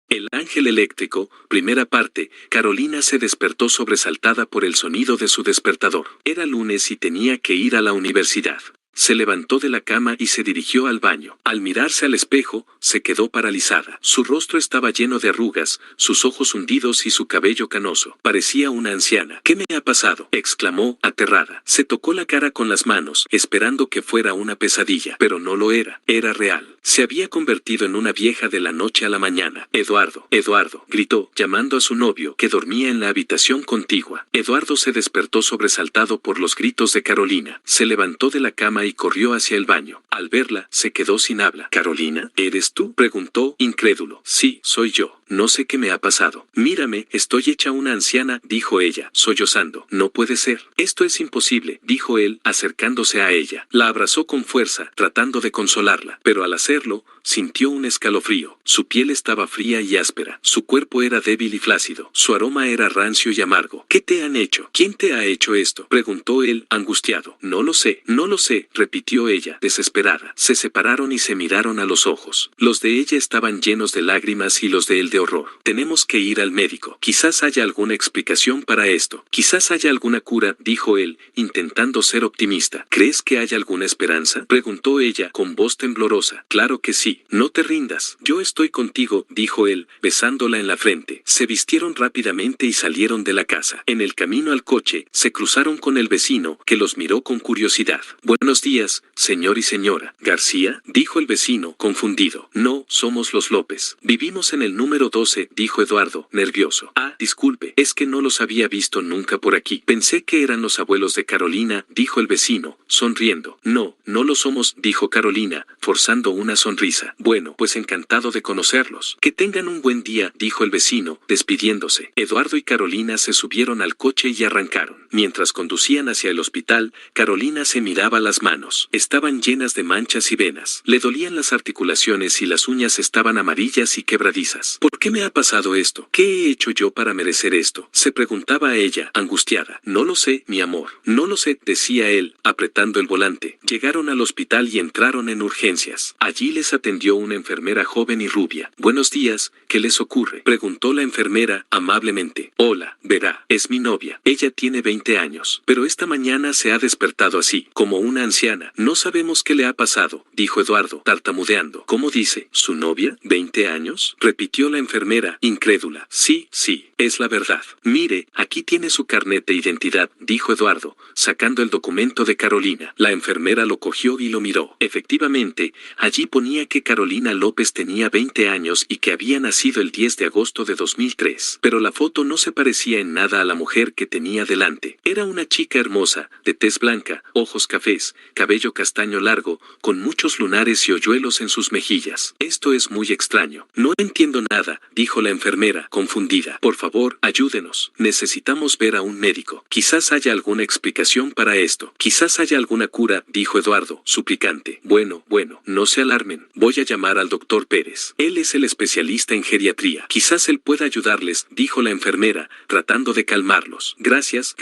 El ángel eléctrico, primera parte. Carolina se despertó sobresaltada por el sonido de su despertador. Era lunes y tenía que ir a la universidad. Se levantó de la cama y se dirigió al baño. Al mirarse al espejo, se quedó paralizada. Su rostro estaba lleno de arrugas, sus ojos hundidos y su cabello canoso. Parecía una anciana. ¿Qué me ha pasado?, exclamó, aterrada. Se tocó la cara con las manos, esperando que fuera una pesadilla. Pero no lo era. Era real. Se había convertido en una vieja de la noche a la mañana. Eduardo, Eduardo, gritó, llamando a su novio, que dormía en la habitación contigua. Eduardo se despertó sobresaltado por los gritos de Carolina. Se levantó de la cama y corrió hacia el baño. Al verla, se quedó sin habla. «¿Carolina, eres tú?», preguntó, incrédulo. «Sí, soy yo. No sé qué me ha pasado». «Mírame, estoy hecha una anciana», dijo ella, sollozando. «No puede ser. Esto es imposible», dijo él, acercándose a ella. La abrazó con fuerza, tratando de consolarla, pero al hacerlo, sintió un escalofrío. Su piel estaba fría y áspera. Su cuerpo era débil y flácido. Su aroma era rancio y amargo. «¿Qué te han hecho? ¿Quién te ha hecho esto?», preguntó él, angustiado. «No lo sé, no lo sé», repitió ella, desesperada. Se separaron y se miraron a los ojos. Los de ella estaban llenos de lágrimas y los de él de horror. «Tenemos que ir al médico. Quizás haya alguna explicación para esto. Quizás haya alguna cura», dijo él, intentando ser optimista. «¿Crees que haya alguna esperanza?», preguntó ella, con voz temblorosa. «Claro que sí. No te rindas. Yo estoy contigo», dijo él, besándola en la frente. Se vistieron rápidamente y salieron de la casa. En el camino al coche, se cruzaron con el vecino, que los miró con curiosidad. «Buenos días, señor y señora García», dijo el vecino, confundido. «No, somos los López. Vivimos en el número 12, dijo Eduardo, nervioso. «Ah, disculpe, es que no los había visto nunca por aquí. Pensé que eran los abuelos de Carolina», dijo el vecino, sonriendo. «No, no lo somos», dijo Carolina, forzando una sonrisa. «Bueno, pues encantado de conocerlos. Que tengan un buen día», dijo el vecino, despidiéndose. Eduardo y Carolina se subieron al coche y arrancaron. Mientras conducían hacia el hospital, Carolina se miraba las manos. Estaban llenas de manchas y venas. Le dolían las articulaciones y las uñas estaban amarillas y quebradizas. «¿Por qué me ha pasado esto? ¿Qué he hecho yo para merecer esto?», se preguntaba ella, angustiada. «No lo sé, mi amor. No lo sé», decía él, apretando el volante. Llegaron al hospital y entraron en urgencias. Allí les atendió una enfermera joven y rubia. «Buenos días, ¿qué les ocurre?», preguntó la enfermera, amablemente. «Hola, verá, es mi novia. Ella tiene 20 años, pero esta mañana se ha despertado así, como una anciana. No sabemos qué le ha pasado», dijo Eduardo, tartamudeando. «¿Cómo dice? ¿Su novia? ¿20 años?», repitió la enfermera, incrédula. «Sí, sí, es la verdad. Mire, aquí tiene su carnet de identidad», dijo Eduardo, sacando el documento de Carolina. La enfermera lo cogió y lo miró. Efectivamente, allí ponía que Carolina López tenía 20 años y que había nacido el 10 de agosto de 2003. Pero la foto no se parecía en nada a la mujer que tenía delante. Era una chica hermosa, de tez blanca, ojos cafés, cabello castaño largo, con muchos lunares y hoyuelos en sus mejillas. «Esto es muy extraño. No entiendo nada», dijo la enfermera, confundida. «Por favor, ayúdenos. Necesitamos ver a un médico. Quizás haya alguna explicación para esto. Quizás haya alguna cura», dijo Eduardo, suplicante. Bueno, no se alarmen. Voy a llamar al doctor Pérez. Él es el especialista en geriatría. Quizás él pueda ayudarles», dijo la enfermera, tratando de calmarlos. Gracias,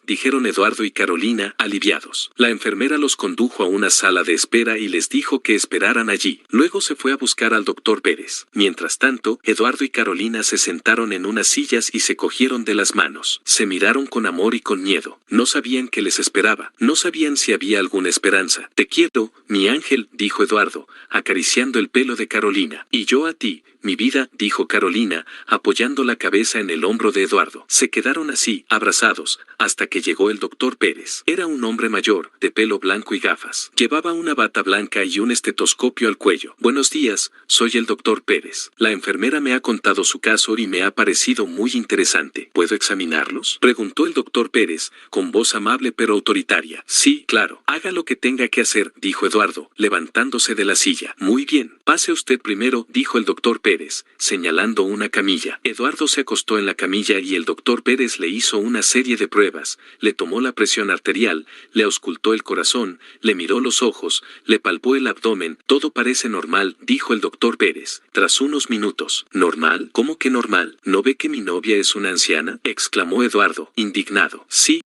dijeron Eduardo y Carolina, aliviados. La enfermera los condujo a una sala de espera y les dijo que esperaran allí. Luego se fue a buscar al doctor Pérez. Mientras tanto, Eduardo y Carolina se sentaron en unas sillas y se cogieron de las manos. Se miraron con amor y con miedo. No sabían qué les esperaba. No sabían si había alguna esperanza. «Te quiero, mi ángel», dijo Eduardo, acariciando el pelo de Carolina. «Y yo a ti, mi vida», dijo Carolina, apoyando la cabeza en el hombro de Eduardo. Se quedaron así, abrazados, hasta que llegó el doctor Pérez. Era un hombre mayor, de pelo blanco y gafas. Llevaba una bata blanca y un estetoscopio al cuello. «Buenos días, soy el doctor Pérez. La enfermera me ha contado su caso y me ha parecido muy interesante. ¿Puedo examinarlos?», preguntó el doctor Pérez, con voz amable pero autoritaria. «Sí, claro. Haga lo que tenga que hacer», dijo Eduardo, levantándose de la silla. «Muy bien. Pase usted primero», dijo el doctor Pérez, señalando una camilla. Eduardo se acostó en la camilla y el doctor Pérez le hizo una serie de pruebas. Le tomó la presión arterial, le auscultó el corazón, le miró los ojos, le palpó el abdomen. «Todo parece normal», dijo el doctor Pérez. Tras unos minutos. «¿Normal? ¿Cómo que normal? ¿No ve que mi novia es una anciana?», exclamó Eduardo, indignado. Sí,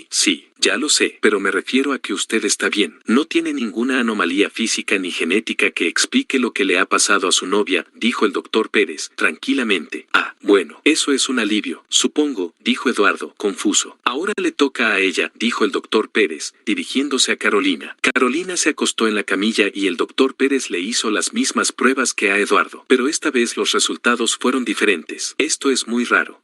Ya lo sé, pero me refiero a que usted está bien. No tiene ninguna anomalía física ni genética que explique lo que le ha pasado a su novia, dijo el doctor Pérez, tranquilamente. Ah, bueno, eso es un alivio, supongo, dijo Eduardo, confuso. Ahora le toca a ella, dijo el doctor Pérez, dirigiéndose a Carolina. Carolina se acostó en la camilla y el doctor Pérez le hizo las mismas pruebas que a Eduardo. Pero esta vez los resultados fueron diferentes. Esto es muy raro,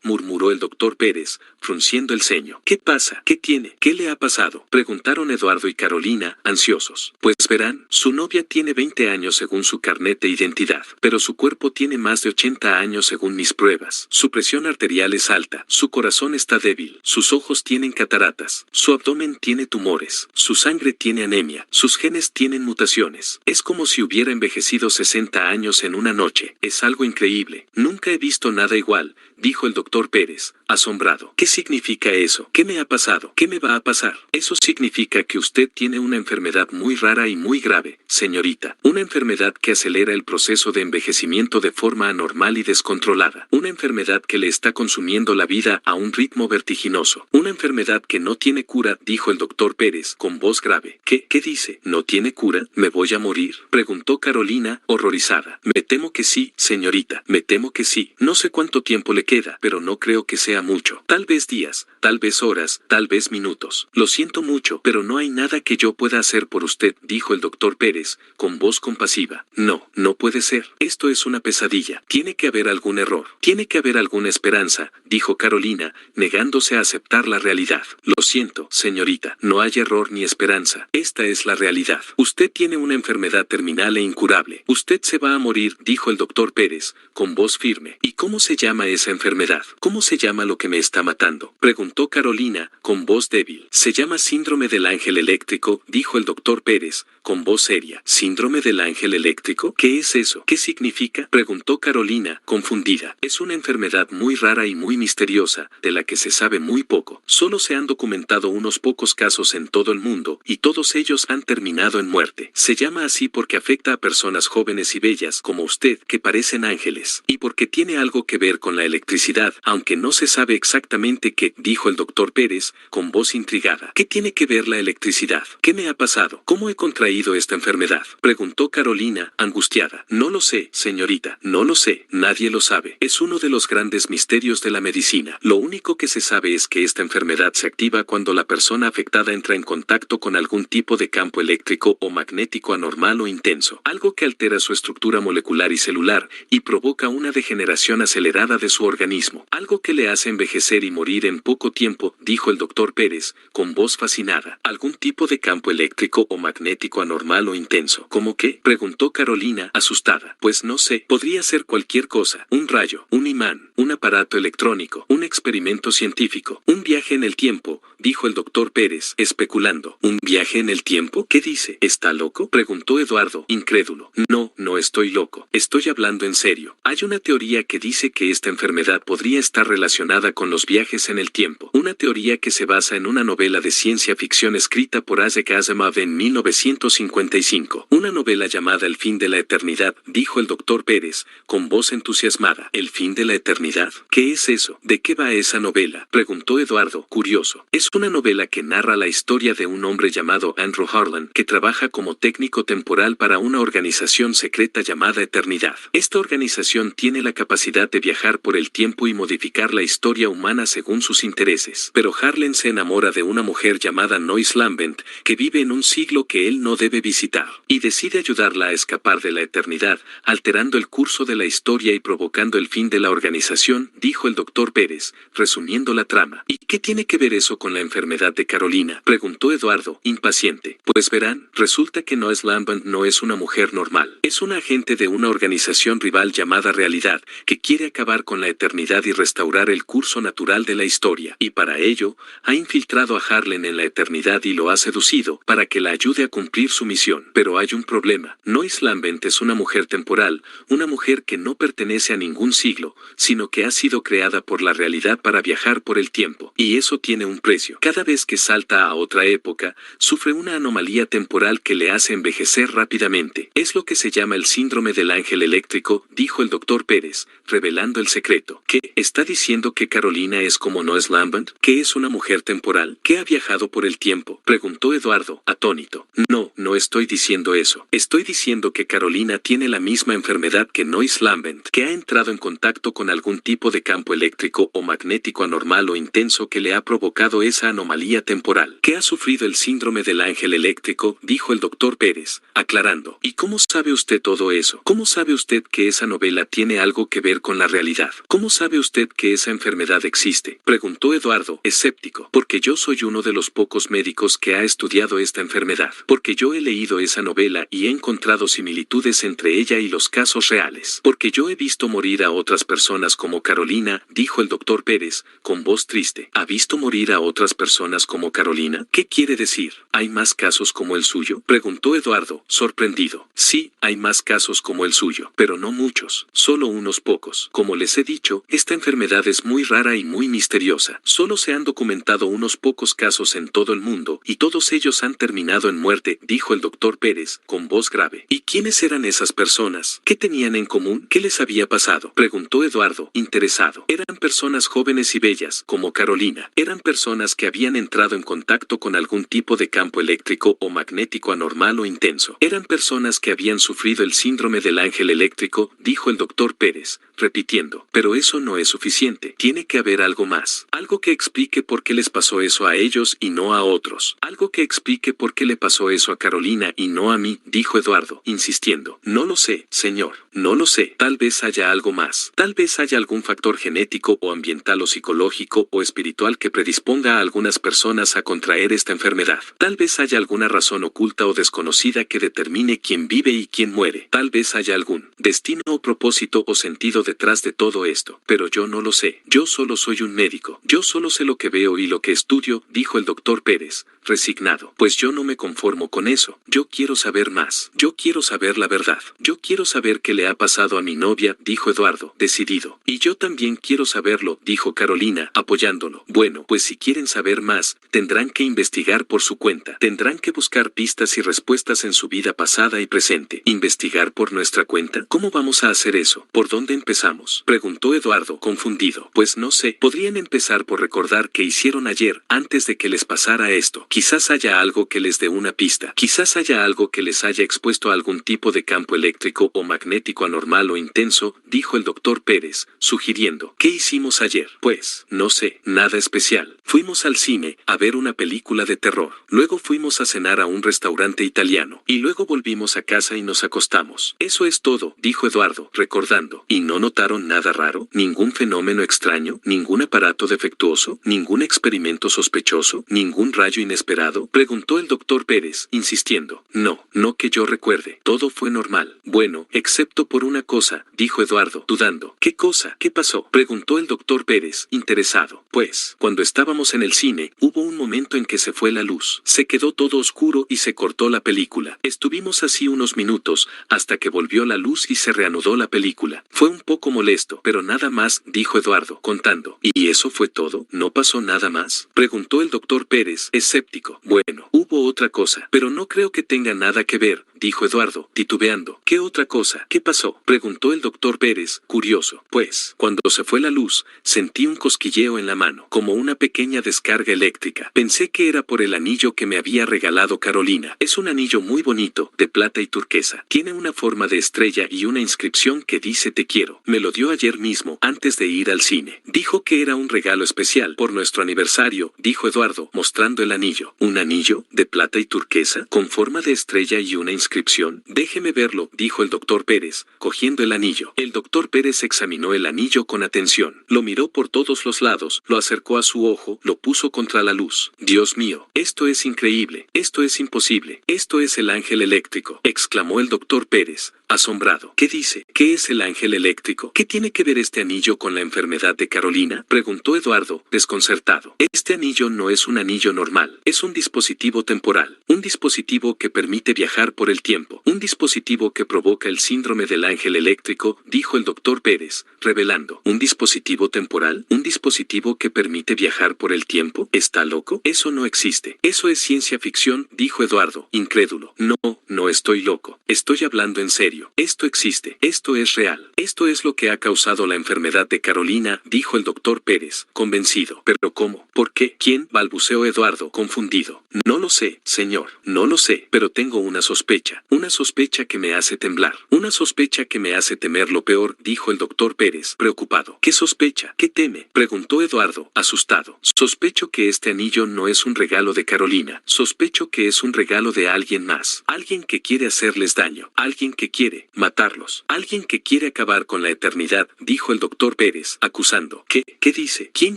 murmuró el doctor Pérez, frunciendo el ceño. ¿Qué pasa? ¿Qué tiene? ¿Qué le ha pasado? Preguntaron Eduardo y Carolina, ansiosos. Pues verán, su novia tiene 20 años según su carnet de identidad, pero su cuerpo tiene más de 80 años según mis pruebas. Su presión arterial es alta, su corazón está débil, sus ojos tienen cataratas, su abdomen tiene tumores, su sangre tiene anemia, sus genes tienen mutaciones. Es como si hubiera envejecido 60 años en una noche. Es algo increíble. Nunca he visto nada igual, dijo el doctor Pérez, asombrado. ¿Qué significa eso? ¿Qué me ha pasado? ¿Qué me va a pasar? Eso significa que usted tiene una enfermedad muy rara y muy grave, señorita. Una enfermedad que acelera el proceso de envejecimiento de forma anormal y descontrolada. Una enfermedad que le está consumiendo la vida a un ritmo vertiginoso. Una enfermedad que no tiene cura, dijo el doctor Pérez, con voz grave. ¿Qué dice? ¿No tiene cura? ¿Me voy a morir?, preguntó Carolina, horrorizada. Me temo que sí, señorita. Me temo que sí. No sé cuánto tiempo le queda, pero no creo que sea mucho. Tal vez días, tal vez horas, tal vez minutos. Lo siento mucho, pero no hay nada que yo pueda hacer por usted, dijo el doctor Pérez, con voz compasiva. No puede ser. Esto es una pesadilla. Tiene que haber algún error. Tiene que haber alguna esperanza, dijo Carolina, negándose a aceptar la realidad. Lo siento, señorita. No hay error ni esperanza. Esta es la realidad. Usted tiene una enfermedad terminal e incurable. Usted se va a morir, dijo el doctor Pérez, con voz firme. ¿Y cómo se llama esa enfermedad? ¿Cómo se llama lo que me está matando?, preguntó Carolina, con voz débil. Se llama síndrome del ángel eléctrico, dijo el doctor Pérez, con voz seria. ¿Síndrome del ángel eléctrico? ¿Qué es eso? ¿Qué significa?, preguntó Carolina, confundida. Es una enfermedad muy rara y muy misteriosa, de la que se sabe muy poco. Solo se han documentado unos pocos casos en todo el mundo, y todos ellos han terminado en muerte. Se llama así porque afecta a personas jóvenes y bellas como usted, que parecen ángeles, y porque tiene algo que ver con la electricidad, aunque no se sabe exactamente qué, dijo el doctor Pérez, con voz intrigada. ¿Qué tiene que ver la electricidad? ¿Qué me ha pasado? ¿Cómo he contraído esta enfermedad?, preguntó Carolina, angustiada. No lo sé, señorita, no lo sé. Nadie lo sabe. Es uno de los grandes misterios de la medicina. Lo único que se sabe es que esta enfermedad se activa cuando la persona afectada entra en contacto con algún tipo de campo eléctrico o magnético anormal o intenso, algo que altera su estructura molecular y celular, y provoca una degeneración acelerada de su organismo, algo que le hace envejecer y morir en poco tiempo, dijo el doctor Pérez, con voz fascinada. ¿Algún tipo de campo eléctrico o magnético anormal o intenso? ¿Cómo qué?, preguntó Carolina, asustada. Pues no sé, podría ser cualquier cosa. Un rayo, un imán, un aparato electrónico, un experimento científico, un viaje en el tiempo, dijo el doctor Pérez, especulando. ¿Un viaje en el tiempo? ¿Qué dice? ¿Está loco?, preguntó Eduardo, incrédulo. No estoy loco. Estoy hablando en serio. Hay una teoría que dice que esta enfermedad podría estar relacionada con los viajes en el tiempo. Una teoría que se basa en una novela de ciencia ficción escrita por Isaac Asimov en 1955. Una novela llamada El fin de la eternidad, dijo el doctor Pérez, con voz entusiasmada. ¿El fin de la eternidad? ¿Qué es eso? ¿De qué va esa novela?, preguntó Eduardo, curioso. Es una novela que narra la historia de un hombre llamado Andrew Harlan, que trabaja como técnico temporal para una organización secreta llamada Eternidad. Esta organización tiene la capacidad de viajar por el tiempo y modificar la historia humana según sus intereses. Pero Harlan se enamora de una mujer llamada Nois Lambent, que vive en un siglo que él no debe visitar, y decide ayudarla a escapar de la eternidad, alterando el curso de la historia y provocando el fin de la organización, dijo el doctor Pérez, resumiendo la trama. ¿Y qué tiene que ver eso con la enfermedad de Carolina?, preguntó Eduardo, impaciente. Pues verán, resulta que Nois Lambent no es una mujer normal. Es una agente de una organización rival llamada Realidad, que quiere acabar con la eternidad y restaurar el curso natural de la historia. Y para ello, ha infiltrado a Harlan en la eternidad y lo ha seducido, para que la ayude a cumplir su misión. Pero hay un problema. Nois Lambent es una mujer temporal, una mujer que no pertenece a ningún siglo, sino sino que ha sido creada por la realidad para viajar por el tiempo, y eso tiene un precio. Cada vez que salta a otra época, sufre una anomalía temporal que le hace envejecer rápidamente. Es lo que se llama el síndrome del ángel eléctrico, dijo el doctor Pérez, revelando el secreto. ¿Qué? ¿Está diciendo que Carolina es como Noes Lambert? ¿Que es una mujer temporal? ¿Que ha viajado por el tiempo? Preguntó Eduardo, atónito. No, no estoy diciendo eso. Estoy diciendo que Carolina tiene la misma enfermedad que Noes Lambert, que ha entrado en contacto con algún tipo de campo eléctrico o magnético anormal o intenso que le ha provocado esa anomalía temporal. Que ha sufrido el síndrome del ángel eléctrico, dijo el doctor Pérez, aclarando. ¿Y cómo sabe usted todo eso? ¿Cómo sabe usted que esa novela tiene algo que ver con la realidad? ¿Cómo sabe usted que esa enfermedad existe? Preguntó Eduardo, escéptico. Porque yo soy uno de los pocos médicos que ha estudiado esta enfermedad. Porque yo he leído esa novela y he encontrado similitudes entre ella y los casos reales. Porque yo he visto morir a otras personas como Carolina, dijo el doctor Pérez, con voz triste. ¿Ha visto morir a otras personas como Carolina? ¿Qué quiere decir? ¿Hay más casos como el suyo? Preguntó Eduardo, sorprendido. Sí, hay más casos como el suyo, pero no muchos, solo unos pocos. Como les he dicho, esta enfermedad es muy rara y muy misteriosa. Solo se han documentado unos pocos casos en todo el mundo, y todos ellos han terminado en muerte, dijo el doctor Pérez, con voz grave. ¿Y quiénes eran esas personas? ¿Qué tenían en común? ¿Qué les había pasado? Preguntó Eduardo, interesado. Eran personas jóvenes y bellas, como Carolina. Eran personas que habían entrado en contacto con algún tipo de campo eléctrico o magnético anormal o intenso. Eran personas que habían sufrido el síndrome del ángel eléctrico, dijo el doctor Pérez, repitiendo. Pero eso no es suficiente. Tiene que haber algo más. Algo que explique por qué les pasó eso a ellos y no a otros. Algo que explique por qué le pasó eso a Carolina y no a mí, dijo Eduardo, insistiendo. No lo sé, señor. No lo sé. Tal vez haya algo más. Tal vez haya algún factor genético o ambiental o psicológico o espiritual que predisponga a algunas personas a contraer esta enfermedad. Tal vez haya alguna razón oculta o desconocida que determine quién vive y quién muere. Tal vez haya algún destino o propósito o sentido detrás de todo esto. Pero yo no lo sé. Yo solo soy un médico. Yo solo sé lo que veo y lo que estudio, dijo el doctor Pérez, resignado. Pues yo no me conformo con eso. Yo quiero saber más. Yo quiero saber la verdad. Yo quiero saber qué le ha pasado a mi novia, dijo Eduardo, decidido. Y yo también quiero saberlo, dijo Carolina, apoyándolo. Bueno, pues si quieren saber más, tendrán que investigar por su cuenta. Tendrán que buscar pistas y respuestas en su vida pasada y presente. ¿Investigar por nuestra cuenta? ¿Cómo vamos a hacer eso? ¿Por dónde empezamos? Preguntó Eduardo, confundido. Pues no sé. Podrían empezar por recordar qué hicieron ayer, antes de que les pasara esto. Quizás haya algo que les dé una pista. Quizás haya algo que les haya expuesto a algún tipo de campo eléctrico o magnético anormal o intenso, dijo el doctor Pérez, sugiriendo. ¿Qué hicimos ayer? Pues, no sé, nada especial. Fuimos al cine, a ver una película de terror. Luego fuimos a cenar a un restaurante italiano. Y luego volvimos a casa y nos acostamos. Eso es todo, dijo Eduardo, recordando. ¿Y no notaron nada raro? ¿Ningún fenómeno extraño? ¿Ningún aparato defectuoso? ¿Ningún experimento sospechoso? ¿Ningún rayo inesperado? Preguntó el doctor Pérez, insistiendo. No, no que yo recuerde. Todo fue normal. Bueno, excepto por una cosa, dijo Eduardo, dudando. ¿Qué cosa? ¿Qué pasó? Preguntó el doctor Pérez, interesado. Pues, cuando estábamos en el cine, hubo un momento en que se fue la luz. Se quedó todo oscuro y se cortó la película. Estuvimos así unos minutos, hasta que volvió la luz y se reanudó la película. Fue un poco molesto, pero nada más, dijo Eduardo, contando. ¿Y eso fue todo? ¿No pasó nada más? Preguntó el doctor Pérez, escéptico. Bueno, hubo otra cosa, pero no creo que tenga nada que ver, dijo Eduardo, titubeando. ¿Qué otra cosa? ¿Qué pasó? Preguntó el doctor Pérez, curioso. Pues, cuando se fue la luz, sentí un cosquilleo en la mano, como una pequeña descarga eléctrica. Pensé que era por el anillo que me había regalado Carolina. Es un anillo muy bonito, de plata y turquesa. Tiene una forma de estrella y una inscripción que dice te quiero. Me lo dio ayer mismo, antes de ir al cine. Dijo que era un regalo especial, por nuestro aniversario, dijo Eduardo, mostrando el anillo. ¿Un anillo, de plata y turquesa, con forma de estrella y una inscripción? Déjeme verlo, dijo el doctor Pérez, cogiendo el anillo. El doctor Pérez examinó el anillo con atención. Lo miró por todos los lados, lo acercó a su ojo, lo puso contra la luz. Dios mío, esto es increíble, esto es imposible, esto es el ángel eléctrico, exclamó el doctor Pérez, asombrado. ¿Qué dice? ¿Qué es el ángel eléctrico? ¿Qué tiene que ver este anillo con la enfermedad de Carolina? Preguntó Eduardo, desconcertado. Este anillo no es un anillo normal, es un dispositivo temporal, un dispositivo que permite viajar por el tiempo, un dispositivo que provoca el síndrome del ángel eléctrico, dijo el doctor Pérez, revelando. ¿Un dispositivo temporal? ¿Un dispositivo que permite viajar por el tiempo? ¿Está loco? Eso no existe. Eso es ciencia ficción, dijo Eduardo, incrédulo. No, no estoy loco. Estoy hablando en serio. Esto existe. Esto es real. Esto es lo que ha causado la enfermedad de Carolina, dijo el doctor Pérez, convencido. ¿Pero cómo? ¿Por qué? ¿Quién? Balbuceó Eduardo, confundido. No lo sé, señor. No lo sé, pero tengo una sospecha. Una sospecha que me hace temblar. Una sospecha que me hace temer lo peor, dijo el doctor Pérez, preocupado. ¿Qué sospecha? ¿Qué teme? Preguntó Eduardo, asustado. Sospecho que este anillo no es un regalo de Carolina. Sospecho que es un regalo de alguien más. Alguien que quiere hacerles daño. Alguien que quiere matarlos. Alguien que quiere acabar con la eternidad, dijo el doctor Pérez, acusando. ¿Qué? ¿Qué dice? ¿Quién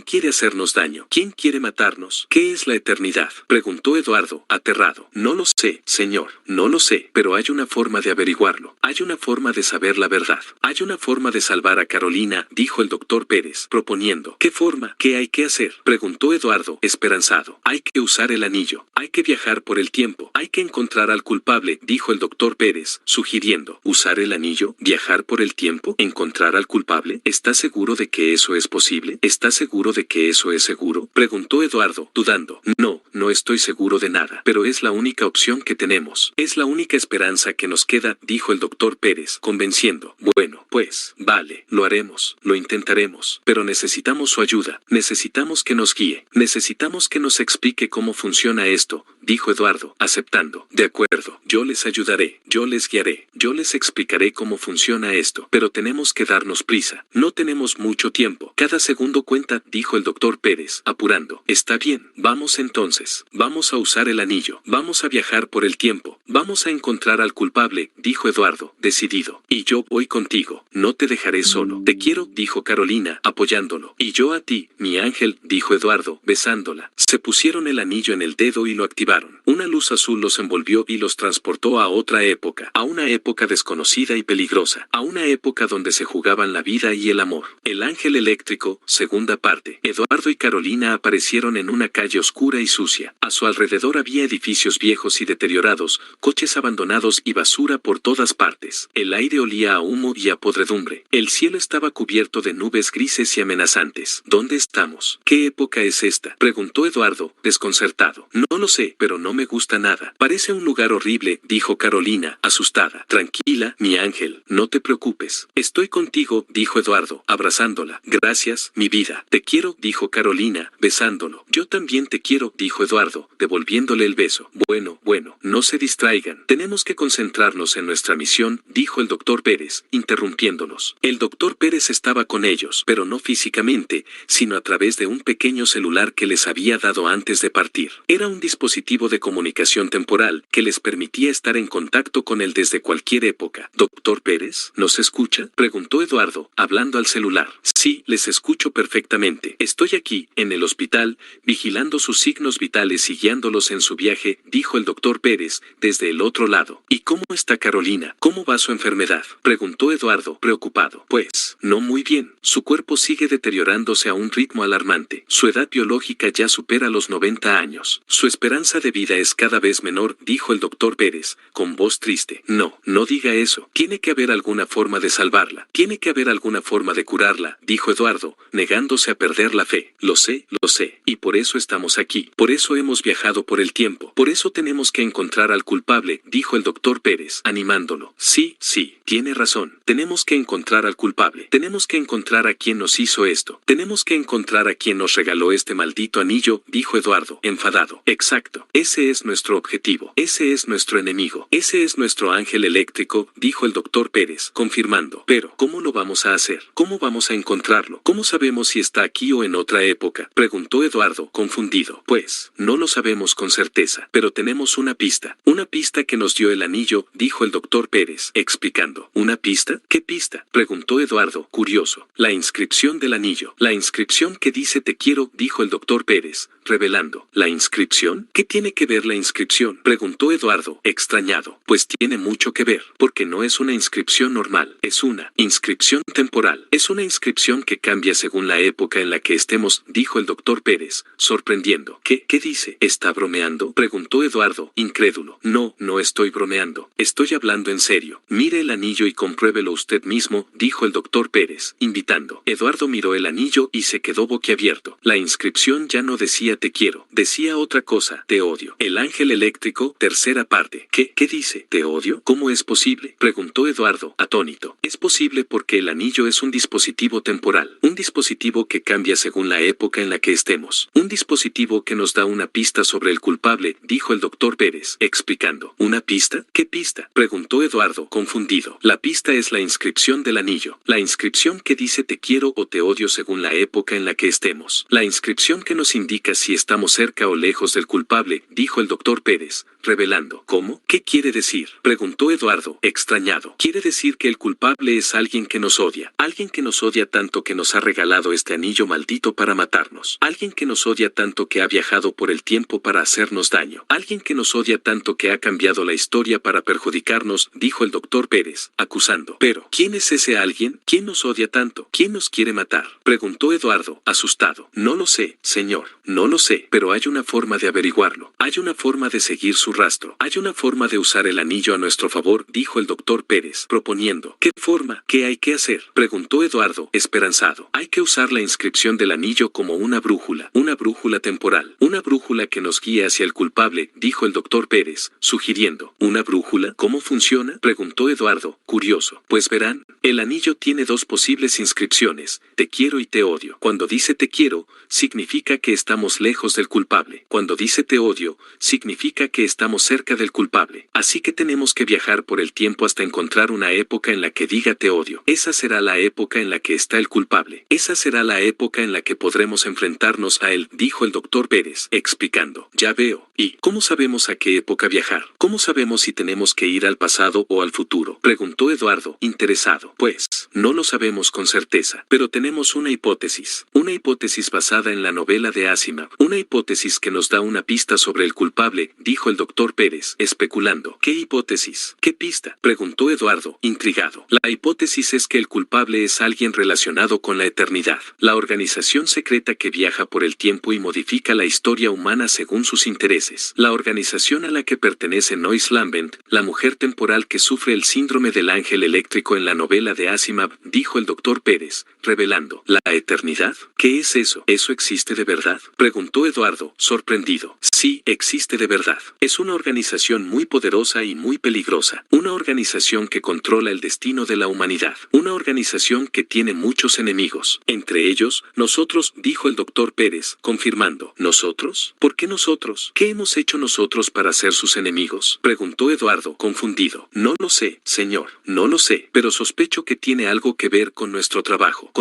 quiere hacernos daño? ¿Quién quiere matarnos? ¿Qué es la eternidad? Preguntó Eduardo, aterrado. No lo sé, señor. No lo sé, pero hay una forma de averiguarlo. Hay una forma de saber la verdad. Hay una forma de salvar a Carolina, dijo el doctor Pérez, proponiendo. ¿Qué forma? ¿Qué hay que hacer? Preguntó Eduardo, esperanzado. Hay que usar el anillo. Hay que viajar por el tiempo. Hay que encontrar al culpable, dijo el doctor Pérez, sugiriendo. ¿Usar el anillo? ¿Viajar por el tiempo? ¿Encontrar al culpable? ¿Está seguro de que eso es posible? ¿Está seguro de que eso es seguro? Preguntó Eduardo, dudando. No, no estoy seguro de nada, pero es la única opción que tenemos. Es la única esperanza que nos queda, dijo el doctor Pérez, convenciendo. Bueno, pues, vale, lo haremos, lo intentaremos, pero necesitamos su ayuda, necesitamos que nos guíe, necesitamos que nos explique cómo funciona esto, dijo Eduardo, aceptando. De acuerdo, yo les ayudaré, yo les guiaré, yo les explicaré cómo funciona esto, pero tenemos que darnos prisa, no tenemos mucho tiempo, cada segundo cuenta, dijo el doctor Pérez, apurando. Está bien, vamos entonces, vamos a usar el anillo, vamos a viajar por el tiempo, vamos a encontrar al culpable, dijo Eduardo, decidido. Y yo voy contigo, no te dejaré solo. Te quiero, dijo Carolina, apoyándolo. Y yo a ti, mi ángel, dijo Eduardo, besándola. Se pusieron el anillo en el dedo y lo activaron. Una luz azul los envolvió y los transportó a otra época, a una época desconocida y peligrosa, a una época donde se jugaban la vida y el amor. El ángel eléctrico, segunda parte. Eduardo y Carolina aparecieron en una calle oscura y sucia. A su alrededor había edificios viejos y deteriorados, coches abandonados y basura por todas partes. El aire olía a humo y a podredumbre. El cielo estaba cubierto de nubes grises y amenazantes. ¿Dónde estamos? ¿Qué época es esta? Preguntó Eduardo, desconcertado. No lo sé, pero no me gusta nada. Parece un lugar horrible, dijo Carolina, asustada. Tranquila, mi ángel, no te preocupes. Estoy contigo, dijo Eduardo, abrazándola. Gracias, mi vida. Te quiero, dijo Carolina, besándolo. Yo también te quiero, dijo Eduardo, devolviéndole el beso. Bueno, no se distraigan. Tenemos que concentrarnos en nuestra misión, dijo el doctor Pérez, interrumpiéndolos. El doctor Pérez estaba con ellos, pero no físicamente, sino a través de un pequeño celular que les había dado antes de partir. Era un dispositivo de comunicación temporal que les permitía estar en contacto con él desde cualquier época. ¿Doctor Pérez? ¿Nos escucha? Preguntó Eduardo, hablando al celular. Sí, les escucho perfectamente. Estoy aquí, en el hospital, vigilando sus signos vitales y guiándolos en su viaje, dijo el doctor Pérez, desde el otro lado. ¿Y cómo está Carolina? ¿Cómo va su enfermedad? Preguntó Eduardo, preocupado. Pues, no muy bien. Su cuerpo sigue deteriorándose a un ritmo alarmante. Su edad biológica ya supera los 90 años. Su esperanza de vida es cada vez menor, dijo el doctor Pérez, con voz triste. No, no diga eso. Tiene que haber alguna forma de salvarla. Tiene que haber alguna forma de curarla, dijo Eduardo, negándose a perder la fe. Lo sé, y por eso estamos aquí. Por eso hemos viajado por el tiempo. Por eso tenemos que encontrar al culpable, dijo el doctor Pérez, animándolo. Sí, tiene razón. Tenemos que encontrar al culpable. Tenemos que encontrar a quien nos hizo esto. Tenemos que encontrar a quien nos regaló este maldito anillo, dijo Eduardo, enfadado. Exacto. Ese es nuestro objetivo. Ese es nuestro enemigo. Ese es nuestro ángel eléctrico, dijo el doctor Pérez, confirmando. Pero, ¿cómo lo vamos a hacer? ¿Cómo vamos a encontrarlo? ¿Cómo sabemos si está aquí o en otra época? Preguntó Eduardo, confundido. Pues, no lo sabemos con certeza, pero tenemos una pista que nos dio el anillo, dijo el doctor Pérez, explicando. ¿Una pista? ¿Qué pista? Preguntó Eduardo, curioso. La inscripción del anillo. La inscripción que dice te quiero, dijo el doctor Pérez, revelando. ¿La inscripción? ¿Qué tiene que ver la inscripción? Preguntó Eduardo, extrañado. Pues tiene mucho que ver, porque no es una inscripción normal, es una inscripción temporal. Es una inscripción que cambia según la época en la que estemos, dijo el doctor Pérez, sorprendiendo. ¿Qué dice? ¿Está bromeando? Preguntó Eduardo, incrédulo. No, no estoy bromeando. Estoy hablando en serio. Mire el anillo y compruébelo usted mismo, dijo el doctor Pérez, invitando. Eduardo miró el anillo y se quedó boquiabierto. La inscripción ya no decía te quiero, decía otra cosa, te odio. El ángel eléctrico, tercera parte. ¿Qué dice? ¿Te odio? ¿Cómo es posible? Preguntó Eduardo, atónito. Es posible porque el anillo es un dispositivo temporal, un dispositivo que cambia según la época en la que estemos, un dispositivo que nos da una pista sobre el culpable, dijo el doctor Pérez, explicando. ¿Una pista? ¿Qué pista? Preguntó Eduardo, confundido. La pista es la inscripción del anillo, la inscripción que dice te quiero o te odio según la época en la que estemos, la inscripción que nos indica si estamos cerca o lejos del culpable, dijo el doctor Pérez, revelando. ¿Cómo? ¿Qué quiere decir? Preguntó Eduardo, extrañado. Quiere decir que el culpable es alguien que nos odia tanto que nos ha regalado este anillo maldito para matarnos, alguien que nos odia tanto que ha viajado por el tiempo para hacernos daño, alguien que nos odia tanto que ha cambiado la historia para perjudicarnos, dijo el doctor Pérez, acusando. Pero, ¿quién es ese alguien? ¿Quién nos odia tanto? ¿Quién nos quiere matar? Preguntó Eduardo, asustado. No lo sé, señor, no lo sé, pero hay una forma de averiguarlo, hay una forma de seguir su rastro, hay una forma de usar el anillo a nuestro favor, dijo el doctor Pérez, proponiendo. ¿Qué forma? ¿Qué hay que hacer? Preguntó Eduardo, esperanzado. Hay que usar la inscripción del anillo como una brújula temporal, una brújula que nos guíe hacia el culpable, dijo el doctor Pérez, sugiriendo. ¿Una brújula? ¿Cómo funciona? Preguntó Eduardo, curioso. Pues verán, el anillo tiene dos posibles inscripciones, te quiero y te odio. Cuando dice te quiero, significa que estamos lejos del culpable. Cuando dice te odio, significa que estamos cerca del culpable. Así que tenemos que viajar por el tiempo hasta encontrar una época en la que diga te odio. Esa será la época en la que está el culpable. Esa será la época en la que podremos enfrentarnos a él, dijo el doctor Pérez, explicando. Ya veo. ¿Y cómo sabemos a qué época viajar? ¿Cómo sabemos si tenemos que ir al pasado o al futuro? Preguntó Eduardo, interesado. Pues, no lo sabemos con certeza, pero tenemos una hipótesis basada en la novela de Asimov, una hipótesis que nos da una pista sobre el culpable, dijo el doctor Pérez, especulando. ¿Qué hipótesis? ¿Qué pista? Preguntó Eduardo, intrigado. La hipótesis es que el culpable es alguien relacionado con la eternidad, la organización secreta que viaja por el tiempo y modifica la historia humana según sus intereses. La organización a la que pertenece Nois Lambent, la mujer temporal que sufre el síndrome del ángel eléctrico en la novela de Asimov, dijo el doctor Pérez, revelando. ¿La eternidad? ¿Qué es eso? ¿Eso existe de verdad? Preguntó Eduardo, sorprendido. Sí, existe de verdad. Es una organización muy poderosa y muy peligrosa. Una organización que controla el destino de la humanidad. Una organización que tiene muchos enemigos. Entre ellos, nosotros, dijo el doctor Pérez, confirmando. ¿Nosotros? ¿Por qué nosotros? ¿Qué hemos hecho nosotros para ser sus enemigos? Preguntó Eduardo, confundido. No lo sé, señor, no lo sé, pero sospecho que tiene algo que ver con nuestro trabajo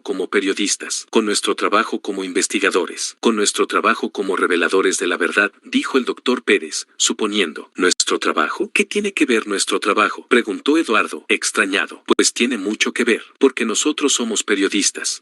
como periodistas, con nuestro trabajo como investigadores, con nuestro trabajo como reveladores de la verdad, dijo el doctor Pérez, suponiendo. ¿Nuestro trabajo? ¿Qué tiene que ver nuestro trabajo? Preguntó Eduardo, extrañado. Pues tiene mucho que ver, porque nosotros somos periodistas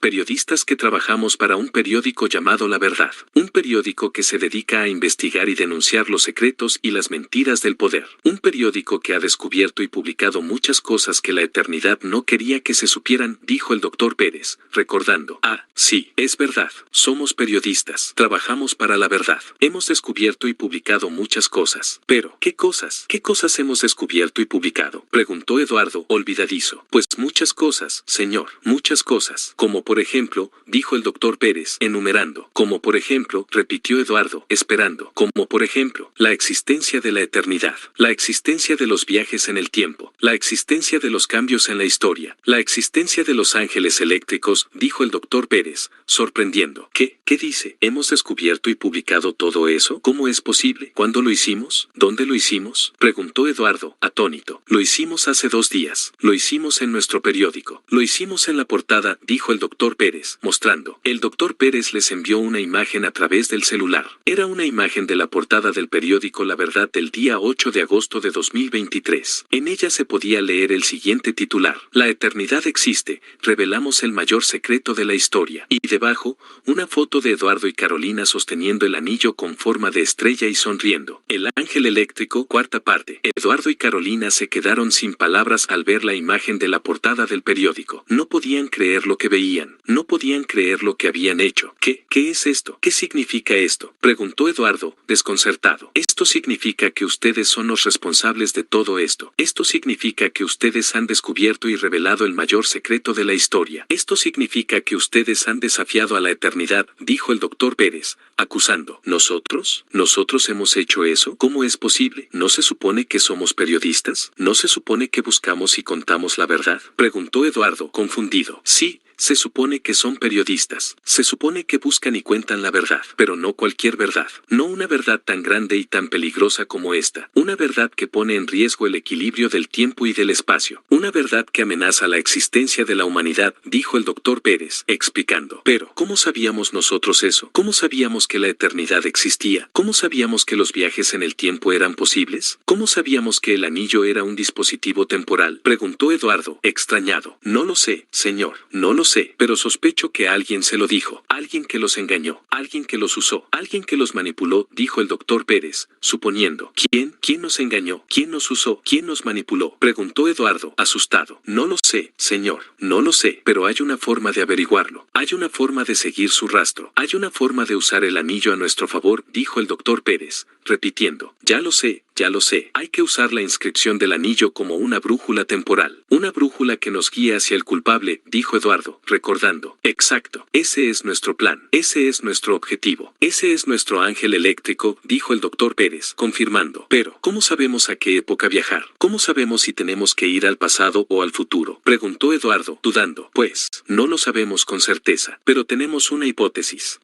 que trabajamos para un periódico llamado La Verdad, un periódico que se dedica a investigar y denunciar los secretos y las mentiras del poder, un periódico que ha descubierto y publicado muchas cosas que la eternidad no quería que se supieran, dijo el doctor Pérez, recordando. Ah, sí, es verdad, somos periodistas, trabajamos para la verdad, hemos descubierto y publicado muchas cosas. Pero, ¿qué cosas? ¿Qué cosas hemos descubierto y publicado? Preguntó Eduardo, olvidadizo. Pues muchas cosas, señor, muchas cosas, como por ejemplo, dijo el doctor Pérez, enumerando, como por ejemplo, repitió Eduardo, esperando, como por ejemplo, la existencia de la eternidad, la existencia de los viajes en el tiempo, la existencia de los cambios en la historia, la existencia de los ángeles eléctricos, dijo el doctor Pérez, sorprendiendo. ¿Qué dice? ¿Hemos descubierto y publicado todo eso? ¿Cómo es posible? ¿Cuándo lo hicimos? ¿Dónde lo hicimos? hicimos? Preguntó Eduardo, atónito. Lo hicimos hace 2 días. Lo hicimos en nuestro periódico. Lo hicimos en la portada, dijo el doctor Pérez, mostrando. El doctor Pérez les envió una imagen a través del celular. Era una imagen de la portada del periódico La Verdad del día 8 de agosto de 2023. En ella se podía leer el siguiente titular. La eternidad existe, revelamos el mayor secreto de la historia. Y debajo, una foto de Eduardo y Carolina sosteniendo el anillo con forma de estrella y sonriendo. El ángel eléctrico, cuarta parte. Eduardo y Carolina se quedaron sin palabras al ver la imagen de la portada del periódico. No podían creer lo que veían. No podían creer lo que habían hecho. ¿Qué es esto? ¿Qué significa esto? Preguntó Eduardo, desconcertado. Esto significa que ustedes son los responsables de todo esto. Esto significa que ustedes han descubierto y revelado el mayor secreto de la historia. Esto significa que ustedes han desafiado a la eternidad, dijo el doctor Pérez, acusando. ¿Nosotros? ¿Nosotros hemos hecho eso? ¿Cómo es posible? ¿No se supone que somos periodistas? ¿No se supone que buscamos y contamos la verdad? Preguntó Eduardo, confundido. Sí. Se supone que son periodistas. Se supone que buscan y cuentan la verdad. Pero no cualquier verdad. No una verdad tan grande y tan peligrosa como esta. Una verdad que pone en riesgo el equilibrio del tiempo y del espacio. Una verdad que amenaza la existencia de la humanidad, dijo el doctor Pérez, explicando. Pero, ¿cómo sabíamos nosotros eso? ¿Cómo sabíamos que la eternidad existía? ¿Cómo sabíamos que los viajes en el tiempo eran posibles? ¿Cómo sabíamos que el anillo era un dispositivo temporal? Preguntó Eduardo, extrañado. No lo sé, señor. No lo sé, pero sospecho que alguien se lo dijo, alguien que los engañó, alguien que los usó, alguien que los manipuló, dijo el doctor Pérez, suponiendo. ¿Quién? ¿Quién nos engañó? ¿Quién nos usó? ¿Quién nos manipuló? Preguntó Eduardo, asustado. No lo sé, señor, no lo sé, pero hay una forma de averiguarlo. Hay una forma de seguir su rastro. Hay una forma de usar el anillo a nuestro favor, dijo el doctor Pérez, repitiendo. Ya lo sé. Ya lo sé, hay que usar la inscripción del anillo como una brújula temporal. Una brújula que nos guía hacia el culpable, dijo Eduardo, recordando. Exacto, ese es nuestro plan, ese es nuestro objetivo, ese es nuestro ángel eléctrico, dijo el doctor Pérez, confirmando. Pero, ¿cómo sabemos a qué época viajar? ¿Cómo sabemos si tenemos que ir al pasado o al futuro? Preguntó Eduardo, dudando. Pues, no lo sabemos con certeza, pero tenemos una hipótesis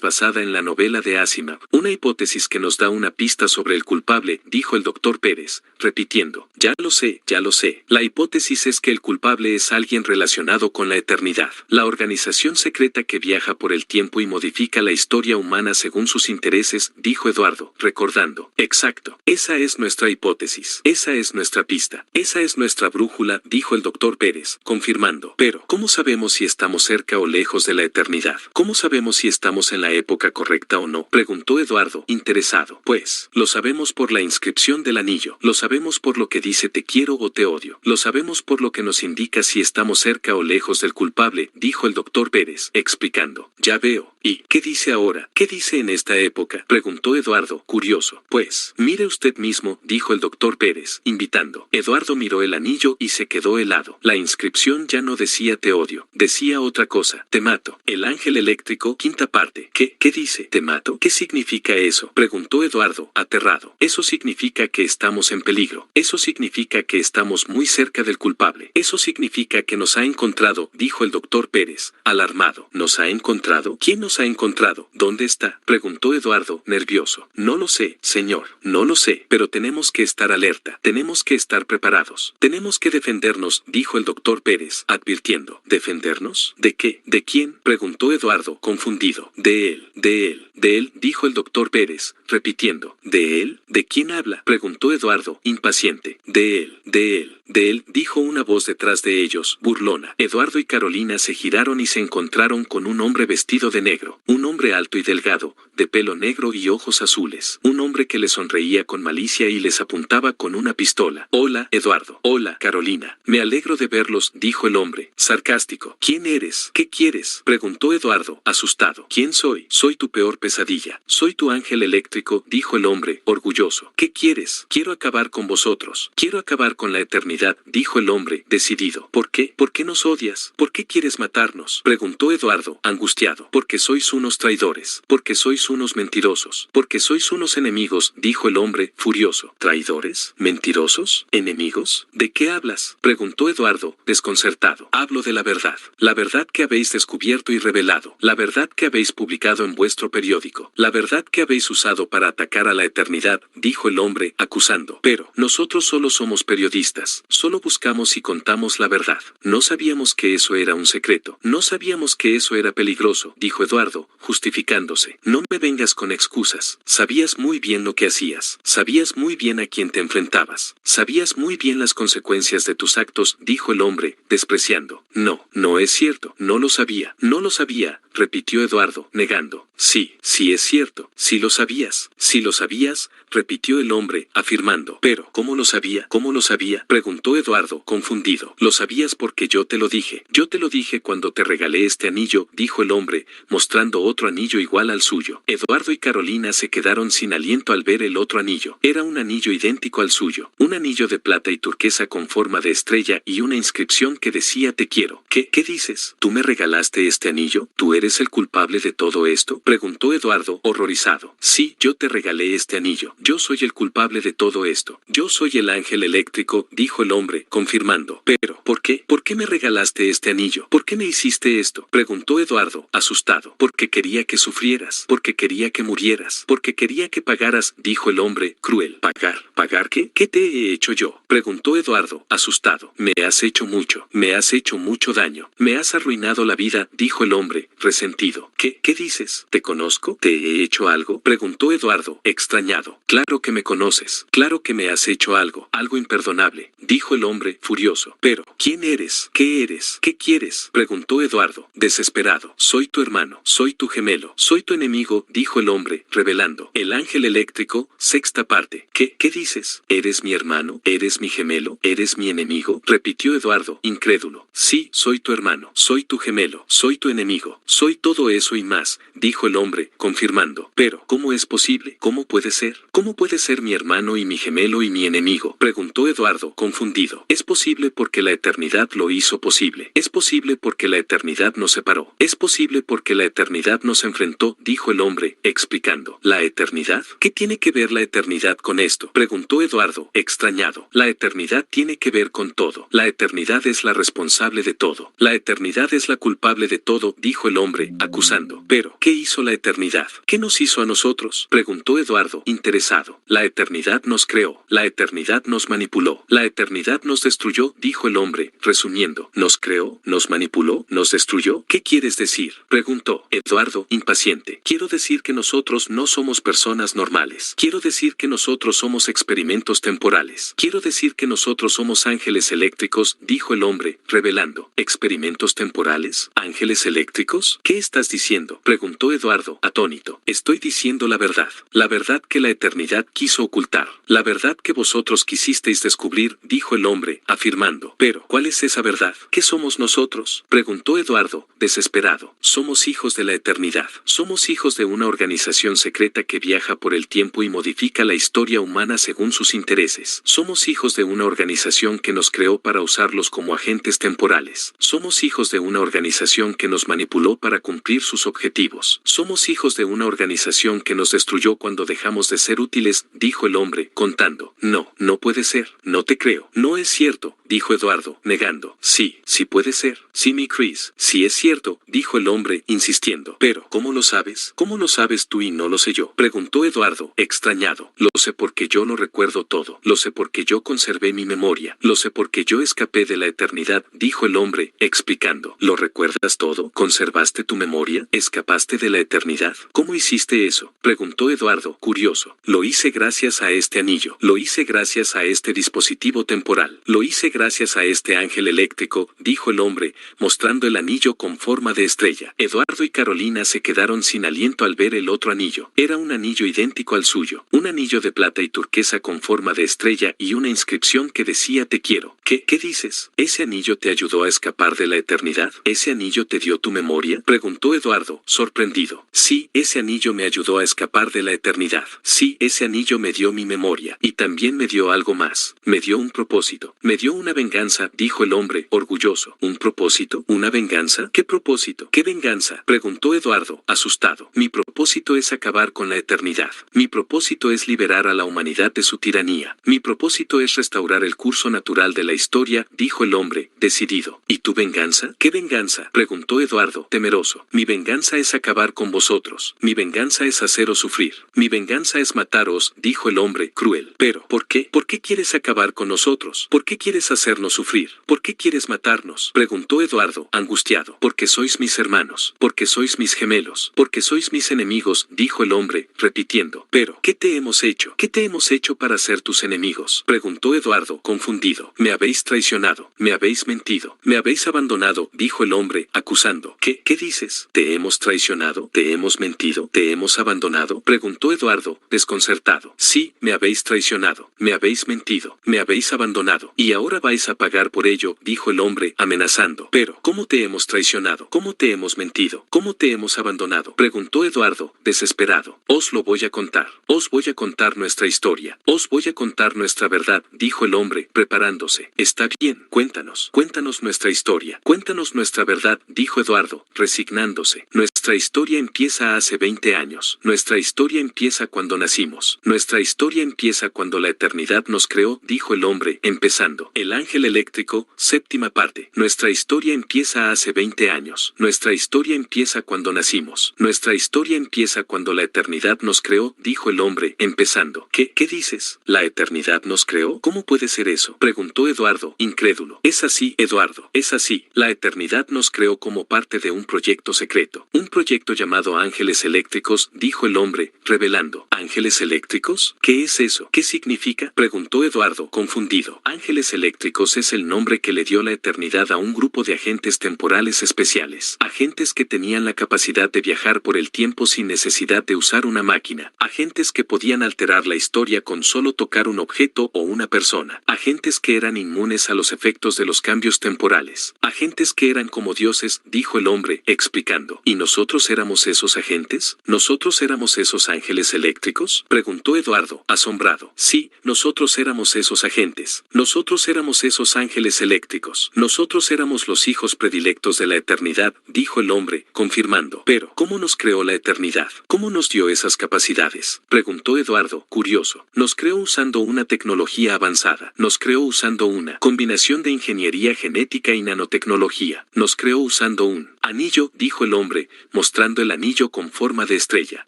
basada en la novela de Asimov, una hipótesis que nos da una pista sobre el culpable, dijo el doctor Pérez, repitiendo. Ya lo sé, ya lo sé. La hipótesis es que el culpable es alguien relacionado con la eternidad. La organización secreta que viaja por el tiempo y modifica la historia humana según sus intereses, dijo Eduardo, recordando. Exacto. Esa es nuestra hipótesis. Esa es nuestra pista. Esa es nuestra brújula, dijo el doctor Pérez, confirmando. Pero, ¿cómo sabemos si estamos cerca o lejos de la eternidad? ¿Cómo sabemos si estamos en la época correcta o no? Preguntó Eduardo, interesado. Pues, lo sabemos por la inscripción del anillo. Lo sabemos por lo que dice te quiero o te odio. Lo sabemos por lo que nos indica si estamos cerca o lejos del culpable, dijo el doctor Pérez, explicando. Ya veo. ¿Y qué dice ahora? ¿Qué dice en esta época? Preguntó Eduardo, curioso. Pues, mire usted mismo, dijo el doctor Pérez, invitando. Eduardo miró el anillo y se quedó helado. La inscripción ya no decía te odio, decía otra cosa. Te mato. El ángel eléctrico, quinta parte. ¿Qué dice? ¿Te mato? ¿Qué significa eso? Preguntó Eduardo, aterrado. Eso significa que estamos en peligro. Eso significa que estamos muy cerca del culpable. Eso significa que nos ha encontrado, dijo el doctor Pérez, alarmado. ¿Nos ha encontrado? ¿Quién nos ha encontrado? ¿Dónde está? Preguntó Eduardo, nervioso. No lo sé, señor. No lo sé, pero tenemos que estar alerta. Tenemos que estar preparados. Tenemos que defendernos, dijo el doctor Pérez, advirtiendo. ¿Defendernos? ¿De qué? ¿De quién? Preguntó Eduardo, confundido. De él, dijo el doctor Pérez, repitiendo. ¿De él? ¿De quién habla? Preguntó Eduardo, impaciente. De él, dijo una voz detrás de ellos, burlona. Eduardo y Carolina se giraron y se encontraron con un hombre vestido de negro, un hombre alto y delgado, de pelo negro y ojos azules, un hombre que les sonreía con malicia y les apuntaba con una pistola. Hola, Eduardo. Hola, Carolina. Me alegro de verlos, dijo el hombre, sarcástico. ¿Quién eres? ¿Qué quieres? Preguntó Eduardo, asustado. ¿Quién soy? Soy tu peor pesadilla. Soy tu ángel eléctrico, dijo el hombre, orgulloso. ¿Qué quieres? Quiero acabar con vosotros. Quiero acabar con la eternidad, dijo el hombre, decidido. ¿Por qué? ¿Por qué nos odias? ¿Por qué quieres matarnos? Preguntó Eduardo, angustiado. Porque sois unos traidores. Porque sois unos mentirosos. Porque sois unos enemigos, dijo el hombre, furioso. ¿Traidores? ¿Mentirosos? ¿Enemigos? ¿De qué hablas? Preguntó Eduardo, desconcertado. Hablo de la verdad que habéis descubierto y revelado. La verdad que habéis publicado en vuestro periódico. periódico. La verdad que habéis usado para atacar a la eternidad, dijo el hombre, acusando. Pero, nosotros solo somos periodistas. Solo buscamos y contamos la verdad. No sabíamos que eso era un secreto. No sabíamos que eso era peligroso, dijo Eduardo, justificándose. No me vengas con excusas. Sabías muy bien lo que hacías. Sabías muy bien a quién te enfrentabas. Sabías muy bien las consecuencias de tus actos, dijo el hombre, despreciando. No, no es cierto. No lo sabía. No lo sabía, repitió Eduardo, negando. Sí, sí es cierto. Sí lo sabías. Sí lo sabías, repitió el hombre, afirmando. Pero, ¿cómo lo sabía? ¿Cómo lo sabía? Preguntó Eduardo, confundido. Lo sabías porque yo te lo dije. Yo te lo dije cuando te regalé este anillo, dijo el hombre, mostrando otro anillo igual al suyo. Eduardo y Carolina se quedaron sin aliento al ver el otro anillo. Era un anillo idéntico al suyo. Un anillo de plata y turquesa con forma de estrella y una inscripción que decía te quiero. ¿Qué dices? ¿Tú me regalaste este anillo? ¿Tú eres el culpable de todo esto? Preguntó Eduardo, horrorizado. Sí, yo te regalé este anillo. Yo soy el culpable de todo esto. Yo soy el ángel eléctrico, dijo el hombre, confirmando. Pero, ¿por qué? ¿Por qué me regalaste este anillo? ¿Por qué me hiciste esto? Preguntó Eduardo, asustado. Porque quería que sufrieras. Porque quería que murieras. Porque quería que pagaras, dijo el hombre, cruel. ¿Pagar? ¿Pagar qué? ¿Qué te he hecho yo? Preguntó Eduardo, asustado. Me has hecho mucho. Me has hecho mucho daño. Me has arruinado la vida, dijo el hombre, resentido. ¿Qué dices? ¿Te conozco? ¿Te he hecho algo? Preguntó Eduardo, extrañado. Claro que me conoces. Claro que me has hecho algo imperdonable, dijo el hombre, furioso. Pero, ¿quién eres? ¿Qué eres? ¿Qué quieres? Preguntó Eduardo, desesperado. Soy tu hermano, soy tu gemelo, soy tu enemigo, dijo el hombre, revelando. El ángel eléctrico, sexta parte. ¿Qué dices? ¿Eres mi hermano? ¿Eres mi gemelo? ¿Eres mi enemigo? Repitió Eduardo, incrédulo. Sí, soy tu hermano, soy tu gemelo, soy tu enemigo, soy todo eso y más, dijo el hombre, confirmando. Pero, ¿cómo es posible? ¿Cómo puede ser? ¿Cómo puede ser mi hermano y mi gemelo y mi enemigo? Preguntó Eduardo, confundido. Es posible porque la eternidad lo hizo posible. Es posible porque la eternidad nos separó. Es posible porque la eternidad nos enfrentó, dijo el hombre, explicando. ¿La eternidad? ¿Qué tiene que ver la eternidad con esto? Preguntó Eduardo, extrañado. La eternidad tiene que ver con todo. La eternidad es la responsable de todo. La eternidad es la culpable de todo, dijo el hombre, acusando. Pero, ¿qué hizo la eternidad? ¿Qué nos hizo a nosotros? Preguntó Eduardo, interesado. La eternidad nos creó. La eternidad nos manipuló. La eternidad nos destruyó, dijo el hombre, resumiendo. ¿Nos creó? ¿Nos manipuló? ¿Nos destruyó? ¿Qué quieres decir? Preguntó Eduardo, impaciente. Quiero decir que nosotros no somos personas normales. Quiero decir que nosotros somos experimentos temporales. Quiero decir que nosotros somos ángeles eléctricos, dijo el hombre, revelando. ¿Experimentos temporales? ¿Ángeles eléctricos? ¿Qué estás diciendo? Preguntó Eduardo, atónito. Estoy diciendo la verdad. La verdad que la eternidad quiso ocultar. La verdad que vosotros quisisteis descubrir, dijo el hombre, afirmando. Pero, ¿cuál es esa verdad? ¿Qué somos nosotros? Preguntó Eduardo, desesperado. Somos hijos de la eternidad. Somos hijos de una organización secreta que viaja por el tiempo y modifica la historia humana según sus intereses. Somos hijos de una organización que nos creó para usarlos como agentes temporales. Somos hijos de una organización que nos manipuló para cumplir sus objetivos. Somos hijos de una organización que nos destruyó cuando dejamos de ser útiles, dijo el hombre, contando. No, no puede ser. No te creo. No es cierto, dijo Eduardo, negando. Sí, sí puede ser. Sí, mi Chris. Sí es cierto, dijo el hombre, insistiendo. Pero, ¿cómo lo sabes? ¿Cómo lo sabes tú y no lo sé yo? Preguntó Eduardo, extrañado. Lo sé porque yo lo recuerdo todo. Lo sé porque yo conservé mi memoria. Lo sé porque yo escapé de la eternidad, dijo el hombre, explicando. ¿Lo recuerdas todo? ¿Conservaste tu memoria? ¿Escapaste de la eternidad? ¿Cómo hiciste eso? Preguntó Eduardo, curioso. Lo hice gracias a este anillo. Lo hice gracias a este dispositivo temporal. Lo hice gracias a este ángel eléctrico, dijo el hombre, mostrando el anillo con forma de estrella. Eduardo y Carolina se quedaron sin aliento al ver el otro anillo. Era un anillo idéntico al suyo. Un anillo de plata y turquesa con forma de estrella y una inscripción que decía te quiero. ¿Qué dices? ¿Ese anillo te ayudó a escapar de la eternidad? ¿Ese anillo te dio tu memoria? Preguntó Eduardo, sorprendido. Sí, ese anillo me ayudó a escapar de la eternidad. Sí, ese anillo me dio mi memoria. Y también me dio algo más. Me dio un propósito. Me dio una una venganza, dijo el hombre, orgulloso. ¿Un propósito? ¿Una venganza? ¿Qué propósito? ¿Qué venganza? Preguntó Eduardo, asustado. Mi propósito es acabar con la eternidad. Mi propósito es liberar a la humanidad de su tiranía. Mi propósito es restaurar el curso natural de la historia, dijo el hombre, decidido. ¿Y tu venganza? ¿Qué venganza? Preguntó Eduardo, temeroso. Mi venganza es acabar con vosotros. Mi venganza es haceros sufrir. Mi venganza es mataros, dijo el hombre, cruel. Pero, ¿por qué? ¿Por qué quieres acabar con nosotros? ¿Por qué quieres hacernos sufrir? ¿Por qué quieres matarnos? Preguntó Eduardo, angustiado. Porque sois mis hermanos. Porque sois mis gemelos. Porque sois mis enemigos, dijo el hombre, repitiendo. Pero, ¿qué te hemos hecho? ¿Qué te hemos hecho para ser tus enemigos? Preguntó Eduardo, confundido. Me habéis traicionado. Me habéis mentido. Me habéis abandonado, dijo el hombre, acusando. ¿Qué dices? ¿Te hemos traicionado? ¿Te hemos mentido? ¿Te hemos abandonado? Preguntó Eduardo, desconcertado. Sí, me habéis traicionado. Me habéis mentido. Me habéis abandonado. Y ahora vais a pagar por ello, dijo el hombre, amenazando. Pero, ¿cómo te hemos traicionado? ¿Cómo te hemos mentido? ¿Cómo te hemos abandonado? Preguntó Eduardo, desesperado. Os lo voy a contar. Os voy a contar nuestra historia. Os voy a contar nuestra verdad, dijo el hombre, preparándose. Está bien, cuéntanos. Cuéntanos nuestra historia. Cuéntanos nuestra verdad, dijo Eduardo, resignándose. Nuestra historia empieza hace 20 años. Nuestra historia empieza cuando nacimos. Nuestra historia empieza cuando la eternidad nos creó, dijo el hombre, empezando. El ángel eléctrico, séptima parte. Nuestra historia empieza hace 20 años. Nuestra historia empieza cuando nacimos. Nuestra historia empieza cuando la eternidad nos creó, dijo el hombre, empezando. ¿Qué dices? ¿La eternidad nos creó? ¿Cómo puede ser eso? Preguntó Eduardo, incrédulo. Es así, Eduardo, es así. La eternidad nos creó como parte de un proyecto secreto. Un proyecto llamado Ángeles Eléctricos, dijo el hombre, revelando. ¿Ángeles eléctricos? ¿Qué es eso? ¿Qué significa? Preguntó Eduardo, confundido. Ángeles Eléctricos es el nombre que le dio la eternidad a un grupo de agentes temporales especiales. Agentes que tenían la capacidad de viajar por el tiempo sin necesidad de usar una máquina. Agentes que podían alterar la historia con solo tocar un objeto o una persona. Agentes que eran inmunes a los efectos de los cambios temporales. Agentes que eran como dioses, dijo el hombre, explicando. ¿Y nosotros éramos esos agentes? ¿Nosotros éramos esos ángeles eléctricos? Preguntó Eduardo, asombrado. Sí, nosotros éramos esos agentes. Nosotros éramos esos ángeles eléctricos. Nosotros éramos los hijos predilectos de la eternidad, dijo el hombre, confirmando. Pero, ¿cómo nos creó la eternidad? ¿Cómo nos dio esas capacidades? Preguntó Eduardo, curioso. Nos creó usando una tecnología avanzada. Nos creó usando una combinación de ingeniería genética y nanotecnología. Nos creó usando un anillo, dijo el hombre, mostrando el anillo con forma de estrella.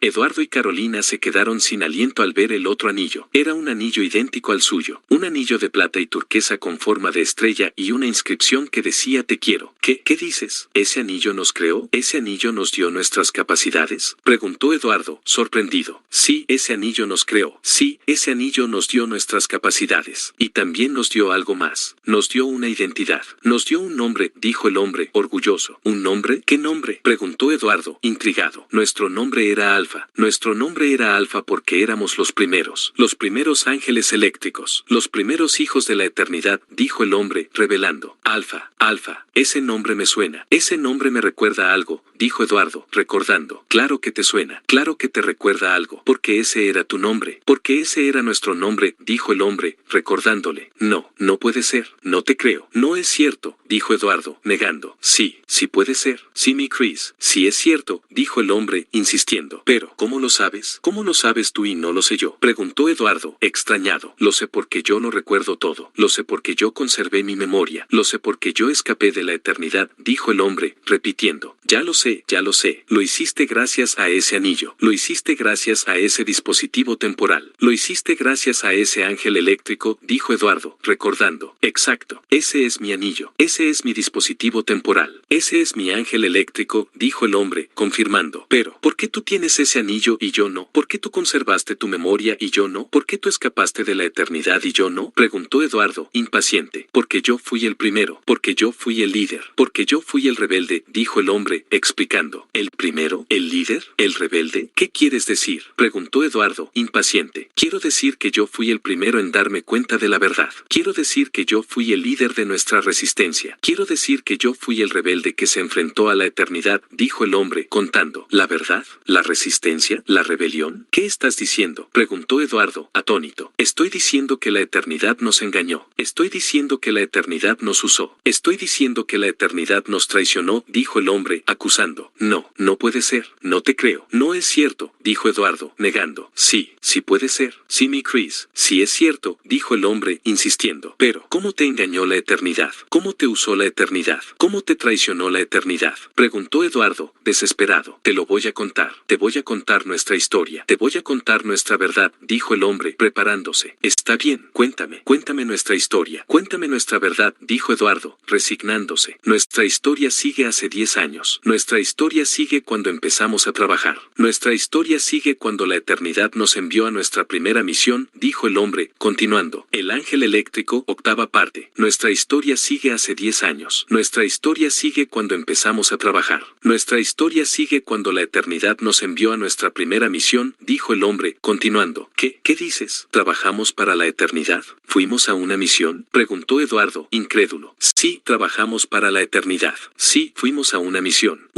Eduardo y Carolina se quedaron sin aliento al ver el otro anillo. Era un anillo idéntico al suyo. Un anillo de plata y turquesa con forma de estrella y una inscripción que decía te quiero. ¿Qué dices? ¿Ese anillo nos creó? ¿Ese anillo nos dio nuestras capacidades? Preguntó Eduardo, sorprendido. Sí, ese anillo nos creó. Sí, ese anillo nos dio nuestras capacidades. Y también nos dio algo más. Nos dio una identidad. Nos dio un nombre, dijo el hombre, orgulloso. ¿Un nombre? ¿Qué nombre? Preguntó Eduardo, intrigado. Nuestro nombre era Alfa. Nuestro nombre era Alfa porque éramos los primeros ángeles eléctricos, los primeros hijos de la eternidad, dijo el hombre, revelando. Alfa, Alfa, ese nombre me suena. Ese nombre me recuerda a algo, dijo Eduardo, recordando. Claro que te suena, claro que te recuerda a algo, porque ese era tu nombre, porque ese era nuestro nombre, dijo el hombre, recordándole. No, no puede ser, no te creo. No es cierto, dijo Eduardo, negando. Sí, sí puede ser. Sí, mi Chris, sí es cierto, dijo el hombre, insistiendo. Pero, ¿cómo lo sabes? ¿Cómo lo sabes tú y no lo sé yo? Preguntó Eduardo, extrañado. Lo sé porque yo lo recuerdo todo. Lo sé porque yo conservé mi memoria. Lo sé porque yo escapé de la eternidad, dijo el hombre, repitiendo. Ya lo sé, ya lo sé. Lo hiciste gracias a ese anillo. Lo hiciste gracias a ese dispositivo temporal. Lo hiciste gracias a ese ángel eléctrico, dijo Eduardo, recordando. Exacto. Ese es mi anillo. Ese es mi dispositivo temporal. Ese es mi ángel eléctrico, dijo el hombre, confirmando. Pero, ¿por qué tú tienes ese anillo y yo no? ¿Por qué tú conservaste tu memoria y yo no? ¿Por qué tú escapaste de la eternidad y yo no? Preguntó Eduardo, impaciente. Porque yo fui el primero. Porque yo fui el líder. Porque yo fui el rebelde, dijo el hombre, hombre, explicando. ¿El primero? ¿El líder? ¿El rebelde? ¿Qué quieres decir? Preguntó Eduardo, impaciente. Quiero decir que yo fui el primero en darme cuenta de la verdad. Quiero decir que yo fui el líder de nuestra resistencia. Quiero decir que yo fui el rebelde que se enfrentó a la eternidad, dijo el hombre, contando. ¿La verdad? ¿La resistencia? ¿La rebelión? ¿Qué estás diciendo? Preguntó Eduardo, atónito. Estoy diciendo que la eternidad nos engañó. Estoy diciendo que la eternidad nos usó. Estoy diciendo que la eternidad nos traicionó, dijo el hombre, acusando. No, no puede ser. No te creo. No es cierto, dijo Eduardo, negando. Sí, sí puede ser. Sí, mi Chris. Sí es cierto, dijo el hombre, insistiendo. Pero, ¿cómo te engañó la eternidad? ¿Cómo te usó la eternidad? ¿Cómo te traicionó la eternidad? Preguntó Eduardo, desesperado. Te lo voy a contar. Te voy a contar nuestra historia. Te voy a contar nuestra verdad, dijo el hombre, preparándose. Está bien, cuéntame. Cuéntame nuestra historia. Cuéntame nuestra verdad, dijo Eduardo, resignándose. Nuestra historia sigue hace 10 años. Nuestra historia sigue cuando empezamos a trabajar. Nuestra historia sigue cuando la eternidad nos envió a nuestra primera misión, dijo el hombre, continuando. El ángel eléctrico, octava parte. Nuestra historia sigue hace 10 años. Nuestra historia sigue cuando empezamos a trabajar. Nuestra historia sigue cuando la eternidad nos envió a nuestra primera misión, dijo el hombre, continuando. ¿Qué dices? ¿Trabajamos para la eternidad? ¿Fuimos a una misión? Preguntó Eduardo, incrédulo. Sí, trabajamos para la eternidad. Sí, fuimos a una misión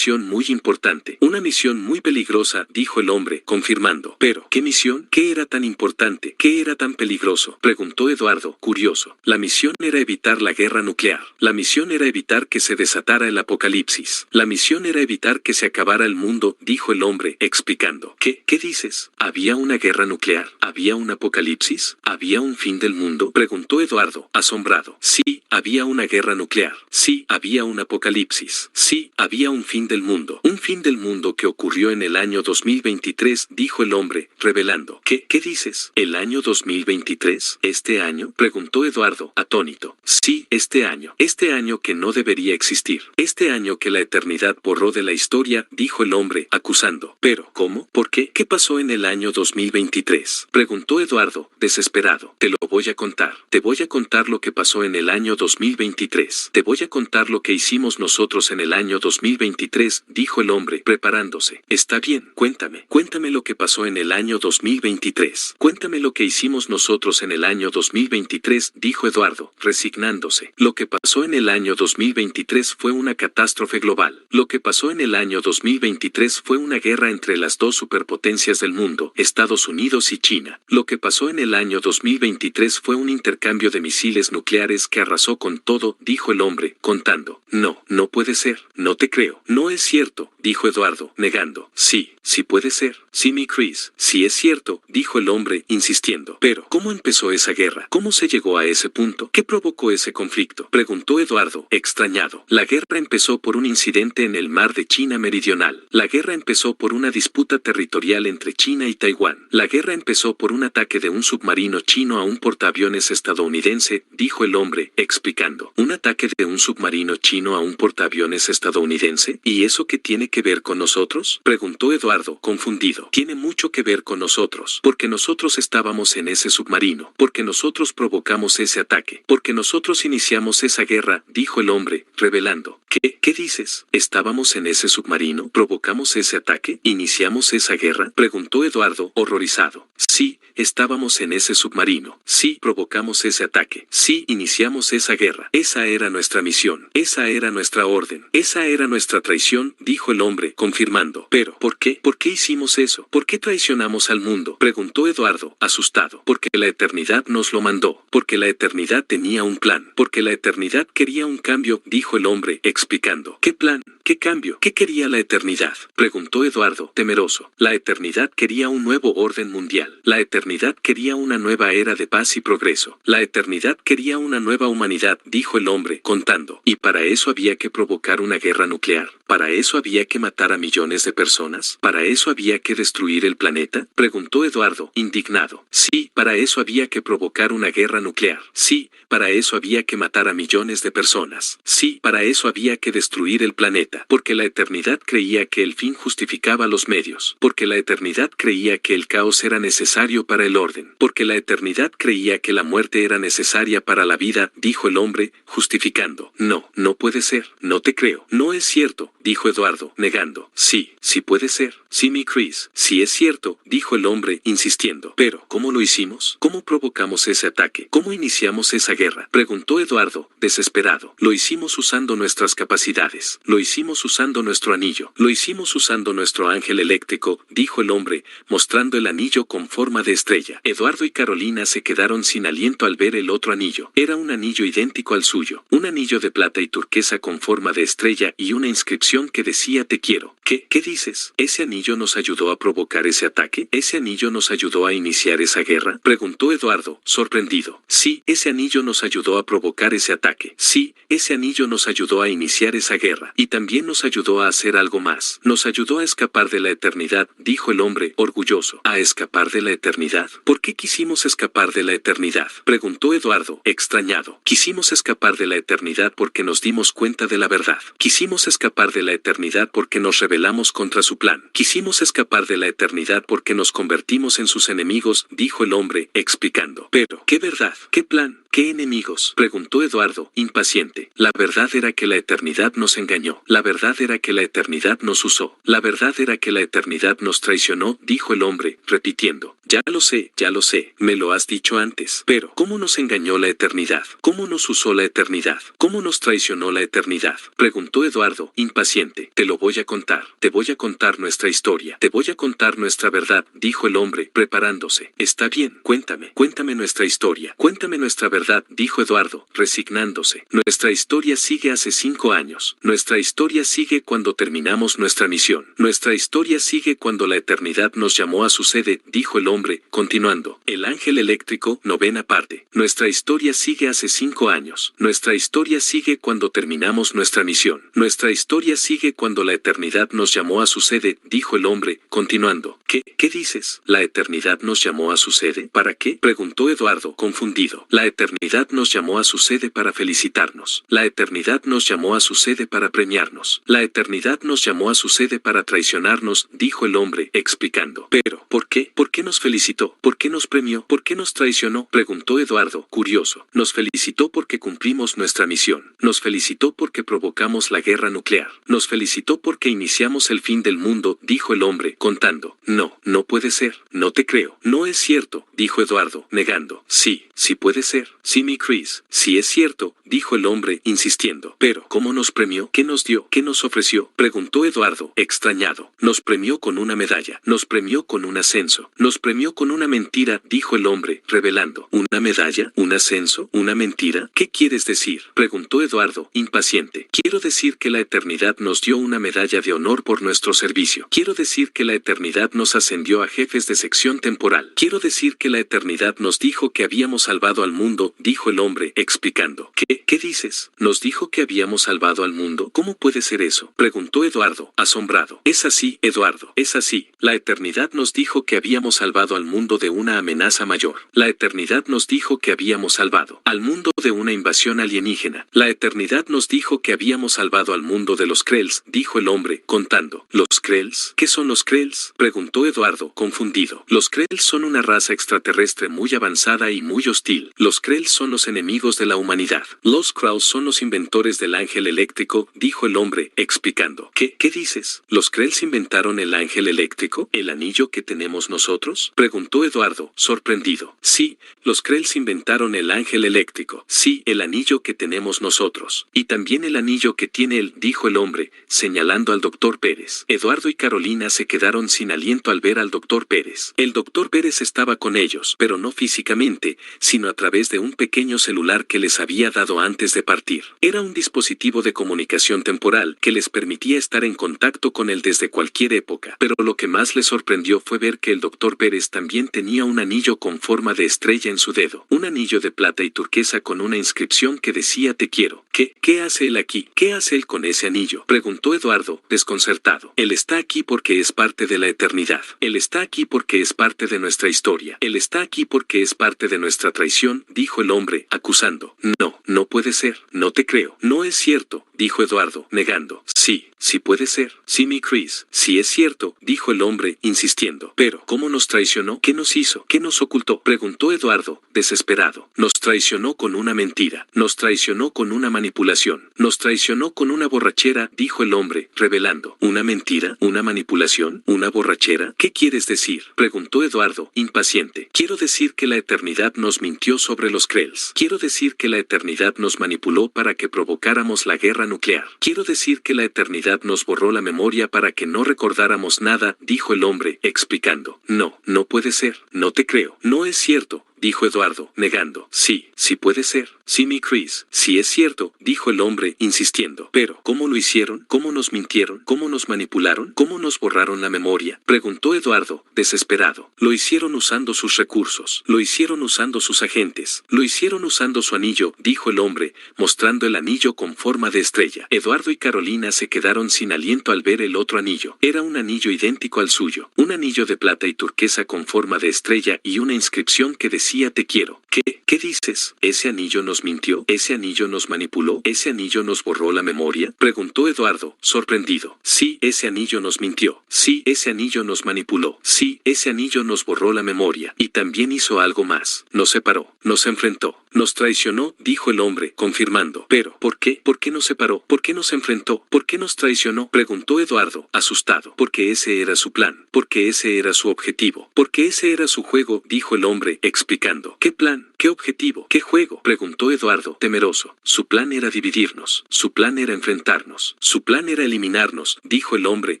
muy importante, una misión muy peligrosa, dijo el hombre, confirmando. Pero, ¿qué misión? ¿Qué era tan importante? ¿Qué era tan peligroso? Preguntó Eduardo, curioso. La misión era evitar la guerra nuclear. La misión era evitar que se desatara el apocalipsis. La misión era evitar que se acabara el mundo, dijo el hombre, explicando. ¿Qué dices? ¿Había una guerra nuclear? ¿Había un apocalipsis? ¿Había un fin del mundo? Preguntó Eduardo, asombrado. Sí, había una guerra nuclear. Sí, había un apocalipsis. Sí, había un fin del mundo. Un fin del mundo que ocurrió en el año 2023, dijo el hombre, revelando. ¿Qué dices? ¿El año 2023? ¿Este año? Preguntó Eduardo, atónito. Sí, este año. Este año que no debería existir. Este año que la eternidad borró de la historia, dijo el hombre, acusando. Pero, ¿cómo? ¿Por qué? ¿Qué pasó en el año 2023? Preguntó Eduardo, desesperado. Te lo voy a contar. Te voy a contar lo que pasó en el año 2023. Te voy a contar lo que hicimos nosotros en el año 2023, dijo el hombre, preparándose. Está bien, cuéntame. Cuéntame lo que pasó en el año 2023. Cuéntame lo que hicimos nosotros en el año 2023, dijo Eduardo, resignándose. Lo que pasó en el año 2023 fue una catástrofe global. Lo que pasó en el año 2023 fue una guerra entre las dos superpotencias del mundo, Estados Unidos y China. Lo que pasó en el año 2023 fue un intercambio de misiles nucleares que arrasó con todo, dijo el hombre, contando. No, no puede ser. No te creo. No es cierto, dijo Eduardo, negando. Sí, sí puede ser. Sí, mi Chris. Sí es cierto, dijo el hombre, insistiendo. Pero, ¿cómo empezó esa guerra? ¿Cómo se llegó a ese punto? ¿Qué provocó ese conflicto? Preguntó Eduardo, extrañado. La guerra empezó por un incidente en el mar de China Meridional. La guerra empezó por una disputa territorial entre China y Taiwán. La guerra empezó por un ataque de un submarino chino a un portaaviones estadounidense, dijo el hombre, explicando. ¿Un ataque de un submarino chino a un portaaviones estadounidense? ¿Y eso qué tiene que ver con nosotros? Preguntó Eduardo, confundido. Tiene mucho que ver con nosotros, porque nosotros estábamos en ese submarino, porque nosotros provocamos ese ataque, porque nosotros iniciamos esa guerra, dijo el hombre, revelando. ¿Qué dices? ¿Estábamos en ese submarino? ¿Provocamos ese ataque? ¿Iniciamos esa guerra? Preguntó Eduardo, horrorizado. Sí, estábamos en ese submarino. Sí, provocamos ese ataque. Sí, iniciamos esa guerra. Esa era nuestra misión. Esa era nuestra orden. Esa era nuestra traición, dijo el hombre, confirmando. Pero, ¿por qué? ¿Por qué hicimos eso? ¿Por qué traicionamos al mundo? Preguntó Eduardo, asustado. Porque la eternidad nos lo mandó. Porque la eternidad tenía un plan. Porque la eternidad quería un cambio, dijo el hombre, explicando. ¿Qué plan? ¿Qué cambio? ¿Qué quería la eternidad? Preguntó Eduardo, temeroso. La eternidad quería un nuevo orden mundial. La eternidad quería una nueva era de paz y progreso. La eternidad quería una nueva humanidad, dijo el hombre, contando. Y para eso había que provocar una guerra nuclear. Para eso había que matar a millones de personas. Para ¿para eso había que destruir el planeta? Preguntó Eduardo, indignado. Sí, para eso había que provocar una guerra nuclear. Sí, para eso había que matar a millones de personas. Sí, para eso había que destruir el planeta. Porque la eternidad creía que el fin justificaba los medios. Porque la eternidad creía que el caos era necesario para el orden. Porque la eternidad creía que la muerte era necesaria para la vida, dijo el hombre, justificando. No, no puede ser. No te creo. No es cierto, dijo Eduardo, negando. Sí, sí puede ser. Sí, mi Chris. Sí es cierto, dijo el hombre, insistiendo. Pero, ¿cómo lo hicimos? ¿Cómo provocamos ese ataque? ¿Cómo iniciamos esa guerra? Preguntó Eduardo, desesperado. Lo hicimos usando nuestras capacidades. Lo hicimos usando nuestro anillo. Lo hicimos usando nuestro ángel eléctrico, dijo el hombre, mostrando el anillo con forma de estrella. Eduardo y Carolina se quedaron sin aliento al ver el otro anillo. Era un anillo idéntico al suyo. Un anillo de plata y turquesa con forma de estrella y una inscripción que decía te quiero. ¿Qué dices? ¿Ese anillo nos ayudó a provocar ese ataque? ¿Ese anillo nos ayudó a iniciar esa guerra? Preguntó Eduardo, sorprendido. Sí, ese anillo nos ayudó a provocar ese ataque. Sí, ese anillo nos ayudó a iniciar esa guerra. Y también nos ayudó a hacer algo más. Nos ayudó a escapar de la eternidad, dijo el hombre, orgulloso. ¿A escapar de la eternidad? ¿Por qué quisimos escapar de la eternidad? Preguntó Eduardo, extrañado. Quisimos escapar de la eternidad porque nos dimos cuenta de la verdad. Quisimos escapar de la eternidad porque nos rebelamos contra su plan. Quisimos escapar de la eternidad porque nos convertimos en sus enemigos, dijo el hombre, explicando. Pero, ¿qué verdad? ¿Qué plan? ¿Qué enemigos? Preguntó Eduardo, impaciente. La verdad era que la eternidad nos engañó. La verdad era que la eternidad nos usó. La verdad era que la eternidad nos traicionó, dijo el hombre, repitiendo. Ya lo sé, me lo has dicho antes. Pero, ¿cómo nos engañó la eternidad? ¿Cómo nos usó la eternidad? ¿Cómo nos traicionó la eternidad? Preguntó Eduardo, impaciente. Te lo voy a contar. Te voy a contar nuestra historia. Te voy a contar nuestra verdad, dijo el hombre, preparándose. Está bien, cuéntame nuestra historia. Cuéntame nuestra verdad, dijo Eduardo, resignándose. Nuestra historia sigue hace 5 años. Nuestra historia sigue cuando terminamos nuestra misión. Nuestra historia sigue cuando la eternidad nos llamó a su sede, dijo el hombre, continuando. El ángel eléctrico, 9ª parte. Nuestra historia sigue hace 5 años. Nuestra historia sigue cuando terminamos nuestra misión. Nuestra historia sigue cuando la eternidad nos llamó a su sede, dijo el hombre, continuando. ¿Qué dices? ¿La eternidad nos llamó a su sede? ¿Para qué? Preguntó Eduardo, confundido. La eternidad nos llamó a su sede para felicitarnos. La eternidad nos llamó a su sede para premiarnos. La eternidad nos llamó a su sede para traicionarnos, dijo el hombre, explicando. Pero, ¿por qué? ¿Por qué nos felicitó? ¿Por qué nos premió? ¿Por qué nos traicionó? Preguntó Eduardo, curioso. Nos felicitó porque cumplimos nuestra misión. Nos felicitó porque provocamos la guerra nuclear. Nos felicitó porque iniciamos el fin del mundo, dijo el hombre, contando. No puede ser. No te creo. No es cierto, dijo Eduardo, negando. Sí puede ser. Sí, mi Chris. Sí es cierto, dijo el hombre, insistiendo. Pero, ¿cómo nos premió? ¿Qué nos dio? ¿Qué nos ofreció? Preguntó Eduardo, extrañado. Nos premió con una medalla. Nos premió con un ascenso. Nos premió con una mentira, dijo el hombre, revelando. ¿Una medalla? ¿Un ascenso? ¿Una mentira? ¿Qué quieres decir? Preguntó Eduardo, impaciente. Quiero decir que la eternidad nos dio una medalla de honor por nuestro servicio. Quiero decir que la eternidad nos ascendió a jefes de sección temporal. Quiero decir que la eternidad nos dijo que habíamos salvado al mundo, dijo el hombre, explicando. ¿Qué dices? ¿Nos dijo que habíamos salvado al mundo? ¿Cómo puede ser eso? Preguntó Eduardo, asombrado. Es así, Eduardo, es así. La eternidad nos dijo que habíamos salvado al mundo de una amenaza mayor. La eternidad nos dijo que habíamos salvado al mundo de una invasión alienígena. La eternidad nos dijo que habíamos salvado al mundo de los Krells, dijo el hombre, contando. ¿Los Krells? ¿Qué son los Krells? Preguntó Eduardo, confundido. Los Krells son una raza extraterrestre muy avanzada y muy hostil. Los Krells son los enemigos de la humanidad. Los Krells son los inventores del ángel eléctrico, dijo el hombre, explicando. ¿Qué dices? ¿Los Krells inventaron el ángel eléctrico? ¿El anillo que tenemos nosotros? Preguntó Eduardo, sorprendido. Sí, los Krells inventaron el ángel eléctrico. Sí, el anillo que tenemos nosotros. Y también el anillo que tiene él, dijo el hombre, señalando al doctor Pérez. Eduardo y Carolina se quedaron sin aliento al ver al doctor Pérez. El doctor Pérez estaba con ellos, pero no físicamente, sino a través de un pequeño celular que les había dado antes de partir. Era un dispositivo de comunicación temporal que les permitía estar en contacto con él desde cualquier época. Pero lo que más les sorprendió fue ver que el doctor Pérez también tenía un anillo con forma de estrella en su dedo. Un anillo de plata y turquesa con una inscripción que decía te quiero. ¿Qué hace él aquí? ¿Qué hace él con ese anillo? Preguntó Eduardo, desconcertado. desconcertado. Él está aquí porque es parte de la eternidad. Él está aquí porque es parte de nuestra historia. Él está aquí porque es parte de nuestra traición, dijo el hombre, acusando. No, no puede ser, no te creo. No es cierto, dijo Eduardo, negando. Sí, sí puede ser. Sí, mi Chris, sí es cierto, dijo el hombre, insistiendo. Pero, ¿cómo nos traicionó? ¿Qué nos hizo? ¿Qué nos ocultó? Preguntó Eduardo, desesperado. Nos traicionó con una mentira. Nos traicionó con una manipulación. Nos traicionó con una borrachera, dijo el hombre, revelando. ¿Una mentira? ¿Una manipulación? ¿Una borrachera? ¿Qué quieres decir? Preguntó Eduardo, impaciente. Quiero decir que la eternidad nos mintió sobre los Krells. Quiero decir que la eternidad nos manipuló para que provocáramos la guerra nuclear. Quiero decir que la eternidad nos borró la memoria para que no recordáramos nada, dijo el hombre, explicando. No, no puede ser, no te creo. No es cierto, dijo Eduardo, negando. Sí, sí puede ser. Sí, mi Chris, sí es cierto, dijo el hombre, insistiendo. Pero, ¿cómo lo hicieron? ¿Cómo nos mintieron? ¿Cómo nos manipularon? ¿Cómo nos borraron la memoria? Preguntó Eduardo, desesperado. Lo hicieron usando sus recursos. Lo hicieron usando sus agentes. Lo hicieron usando su anillo, dijo el hombre, mostrando el anillo con forma de estrella. Eduardo y Carolina se quedaron sin aliento al ver el otro anillo. Era un anillo idéntico al suyo. Un anillo de plata y turquesa con forma de estrella y una inscripción que decía te quiero. ¿Qué dices? ¿Ese anillo nos mintió? ¿Ese anillo nos manipuló? ¿Ese anillo nos borró la memoria? Preguntó Eduardo, sorprendido. Sí, ese anillo nos mintió. Sí, ese anillo nos manipuló. Sí, ese anillo nos borró la memoria. Y también hizo algo más. Nos separó. Nos enfrentó. Nos traicionó, dijo el hombre, confirmando. Pero, ¿por qué? ¿Por qué nos separó? ¿Por qué nos enfrentó? ¿Por qué nos traicionó? Preguntó Eduardo, asustado. Porque ese era su plan. Porque ese era su objetivo. Porque ese era su juego, dijo el hombre, explicando. ¿Qué plan? ¿Qué objetivo? ¿Qué juego? Preguntó Eduardo, temeroso. Su plan era dividirnos. Su plan era enfrentarnos. Su plan era eliminarnos, dijo el hombre,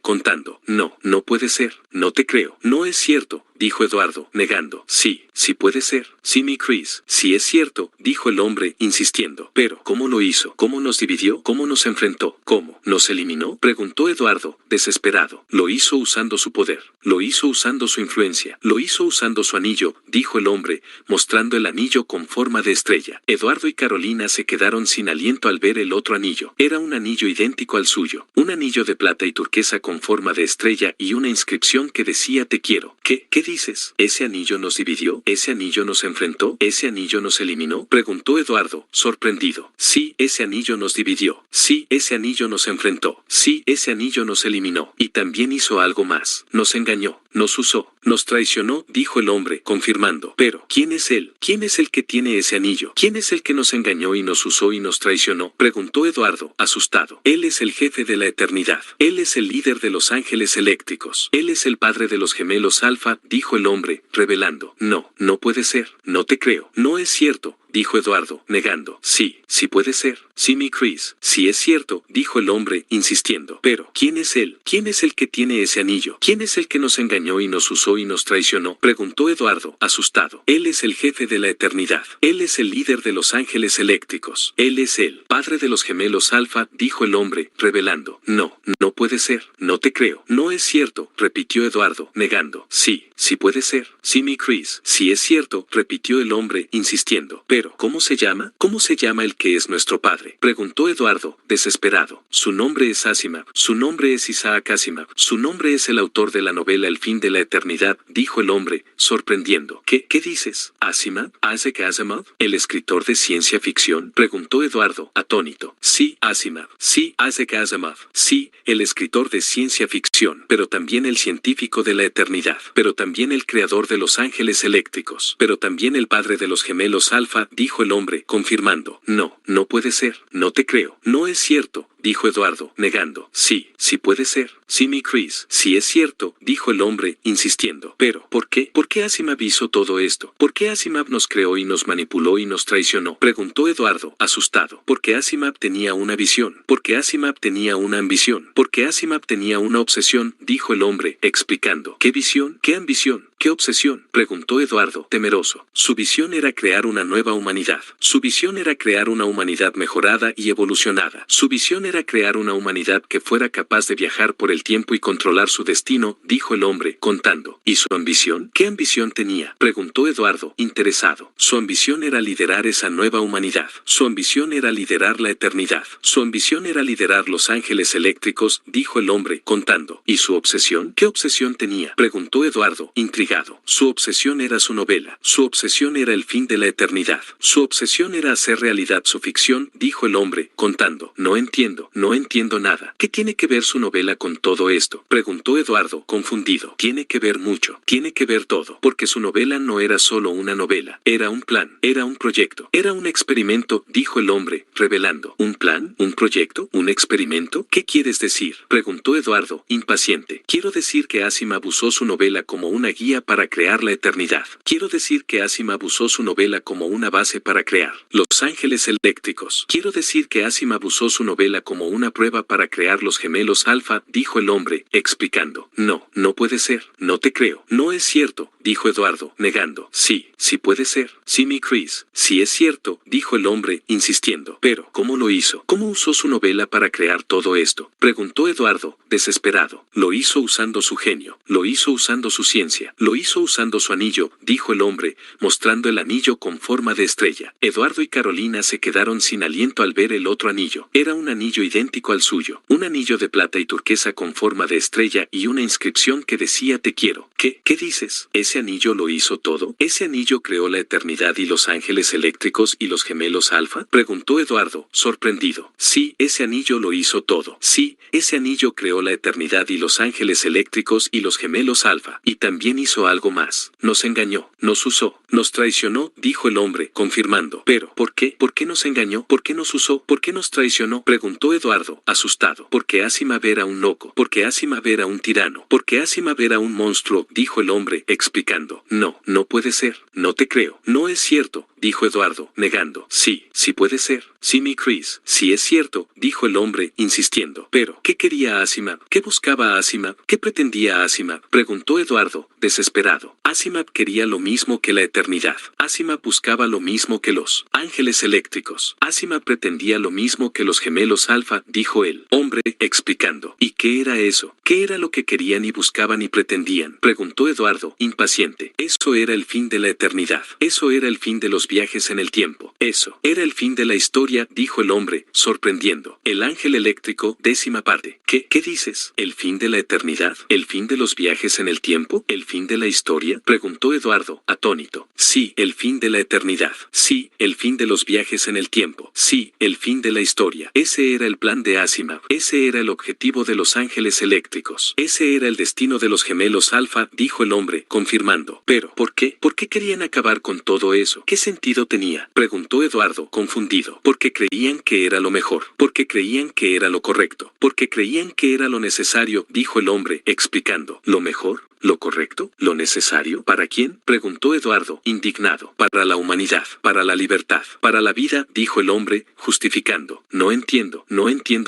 contando. No, no puede ser. No te creo. No es cierto, dijo Eduardo, negando. Sí, sí puede ser. Sí, mi Chris, sí es cierto, dijo el hombre, insistiendo. Pero, ¿cómo lo hizo? ¿Cómo nos dividió? ¿Cómo nos enfrentó? ¿Cómo? ¿Nos eliminó? Preguntó Eduardo, desesperado. Lo hizo usando su poder. Lo hizo usando su influencia. Lo hizo usando su anillo, dijo el hombre, mostrando el anillo con forma de estrella. Eduardo y Carolina se quedaron sin aliento al ver el otro anillo. Era un anillo idéntico al suyo. Un anillo de plata y turquesa con forma de estrella y una inscripción que decía te quiero. ¿Qué dices? ¿Ese anillo nos dividió? ¿Ese anillo nos enfrentó? ¿Ese anillo nos eliminó? Preguntó Eduardo, sorprendido. Sí, ese anillo nos dividió. Sí, ese anillo nos enfrentó. Sí, ese anillo nos eliminó. Y también hizo algo más. Nos engañó. Nos usó. Nos traicionó, dijo el hombre, confirmando. Pero, ¿quién es él? ¿Quién es el que tiene ese anillo? ¿Quién es el que nos engañó y nos usó y nos traicionó? Preguntó Eduardo, asustado. Él es el jefe de la eternidad. Él es el líder de los ángeles eléctricos. Él es el padre de los gemelos Alfa, dijo el hombre, revelando. No, no puede ser. No te creo. No es cierto, dijo Eduardo, negando. Sí, sí puede ser. Sí, mi Chris, sí es cierto, dijo el hombre, insistiendo. Pero, ¿quién es él? ¿Quién es el que tiene ese anillo? ¿Quién es el que nos engañó y nos usó y nos traicionó? Preguntó Eduardo, asustado. Él es el jefe de la eternidad. Él es el líder de los ángeles eléctricos. Él es el padre de los gemelos Alfa, dijo el hombre, revelando. No, no puede ser. No te creo. No es cierto, repitió Eduardo, negando. Sí, sí puede ser. Sí, mi Chris, sí es cierto, repitió el hombre, insistiendo. Pero, ¿cómo se llama? ¿Cómo se llama el que es nuestro padre? Preguntó Eduardo, desesperado. Su nombre es Asimov. Su nombre es Isaac Asimov. Su nombre es el autor de la novela El fin de la eternidad, dijo el hombre, sorprendiendo. ¿Qué dices? ¿Asimov? ¿Isaac Asimov? ¿El escritor de ciencia ficción? Preguntó Eduardo, atónito. Sí, Asimov. Sí, Isaac Asimov. Sí, el escritor de ciencia ficción, pero también el científico de la eternidad, pero también el creador de los ángeles eléctricos, pero también el padre de los gemelos Alfa, dijo el hombre, confirmando. No, no puede ser. No te creo. No es cierto, dijo Eduardo, negando. Sí, sí puede ser. Sí, mi Chris, sí es cierto, dijo el hombre, insistiendo. Pero, ¿por qué? ¿Por qué Asimov hizo todo esto? ¿Por qué Asimov nos creó y nos manipuló y nos traicionó? Preguntó Eduardo, asustado. Porque Asimov tenía una visión. Porque Asimov tenía una ambición. Porque Asimov tenía una obsesión, dijo el hombre, explicando. ¿Qué visión? ¿Qué ambición? ¿Qué obsesión? Preguntó Eduardo, temeroso. Su visión era crear una nueva humanidad. Su visión era crear una humanidad mejorada y evolucionada. Su visión era era crear una humanidad que fuera capaz de viajar por el tiempo y controlar su destino, dijo el hombre, contando. ¿Y su ambición? ¿Qué ambición tenía? Preguntó Eduardo, interesado. Su ambición era liderar esa nueva humanidad. Su ambición era liderar la eternidad. Su ambición era liderar los ángeles eléctricos, dijo el hombre, contando. ¿Y su obsesión? ¿Qué obsesión tenía? Preguntó Eduardo, intrigado. Su obsesión era su novela. Su obsesión era el fin de la eternidad. Su obsesión era hacer realidad su ficción, dijo el hombre, contando. No entiendo nada. ¿Qué tiene que ver su novela con todo esto? Preguntó Eduardo, confundido. Tiene que ver mucho. Tiene que ver todo. Porque su novela no era solo una novela. Era un plan. Era un proyecto. Era un experimento, dijo el hombre, revelando. ¿Un plan? ¿Un proyecto? ¿Un experimento? ¿Qué quieres decir? Preguntó Eduardo, impaciente. Quiero decir que Asimov usó su novela como una guía para crear la eternidad. Quiero decir que Asimov usó su novela como una base para crear los ángeles eléctricos. Quiero decir que Asimov usó su novela como una prueba para crear los gemelos alfa, dijo el hombre, explicando. No puede ser. No te creo. No es cierto, dijo Eduardo, negando. Sí puede ser. Sí, mi Chris. Sí es cierto, dijo el hombre, insistiendo. Pero, ¿cómo lo hizo? ¿Cómo usó su novela para crear todo esto? Preguntó Eduardo, desesperado. Lo hizo usando su genio. Lo hizo usando su ciencia. Lo hizo usando su anillo, dijo el hombre, mostrando el anillo con forma de estrella. Eduardo y Carolina se quedaron sin aliento al ver el otro anillo. Era un anillo idéntico al suyo. Un anillo de plata y turquesa con forma de estrella y una inscripción que decía te quiero. ¿Qué dices? ¿Ese anillo lo hizo todo? ¿Ese anillo creó la eternidad y los ángeles eléctricos y los gemelos alfa? Preguntó Eduardo, sorprendido. Sí, ese anillo lo hizo todo. Sí, ese anillo creó la eternidad y los ángeles eléctricos y los gemelos alfa. Y también hizo algo más. Nos engañó, nos usó, nos traicionó, dijo el hombre, confirmando. Pero, ¿por qué? ¿Por qué nos engañó? ¿Por qué nos usó? ¿Por qué nos traicionó? Preguntó Eduardo, asustado. Porque Asimov era un loco. Porque Asimov era un tirano. Porque Asimov era un monstruo, dijo el hombre, explicando. No puede ser. No te creo. No es cierto, dijo Eduardo, negando. Sí puede ser. Sí, mi Chris. Sí es cierto, dijo el hombre, insistiendo. Pero, ¿qué quería Asimov? ¿Qué buscaba Asimov? ¿Qué pretendía Asimov? Preguntó Eduardo, desesperado. Asimov quería lo mismo que la eternidad. Asimov buscaba lo mismo que los ángeles eléctricos. Asimov pretendía lo mismo que los gemelos alfa, dijo el hombre, explicando. ¿Y qué era eso? ¿Qué era lo que querían y buscaban y pretendían? Preguntó Eduardo, impaciente. Eso era el fin de la eternidad. Eso era el fin de los viajes en el tiempo. Eso era el fin de la historia, dijo el hombre, sorprendiendo. El ángel eléctrico, 10ª parte. ¿Qué dices? ¿El fin de la eternidad? ¿El fin de los viajes en el tiempo? ¿El fin de la historia? Preguntó Eduardo, atónito. Sí, el fin de la eternidad. Sí, el fin de los viajes en el tiempo. Sí, el fin de la historia. Ese era el plan de Asimov. Ese era el objetivo de los ángeles eléctricos. Ese era el destino de los gemelos alfa, dijo el hombre, confirmando. Pero, ¿por qué? ¿Por qué querían acabar con todo eso? ¿Qué sentido tenía? Preguntó Eduardo, confundido. Porque creían que era lo mejor. Porque creían que era lo correcto. Porque creían que era lo necesario, dijo el hombre, explicando. ¿Lo mejor? ¿Lo correcto? ¿Lo necesario? ¿Para quién? Preguntó Eduardo, indignado. Para la humanidad, para la libertad, para la vida, dijo el hombre, justificando. No entiendo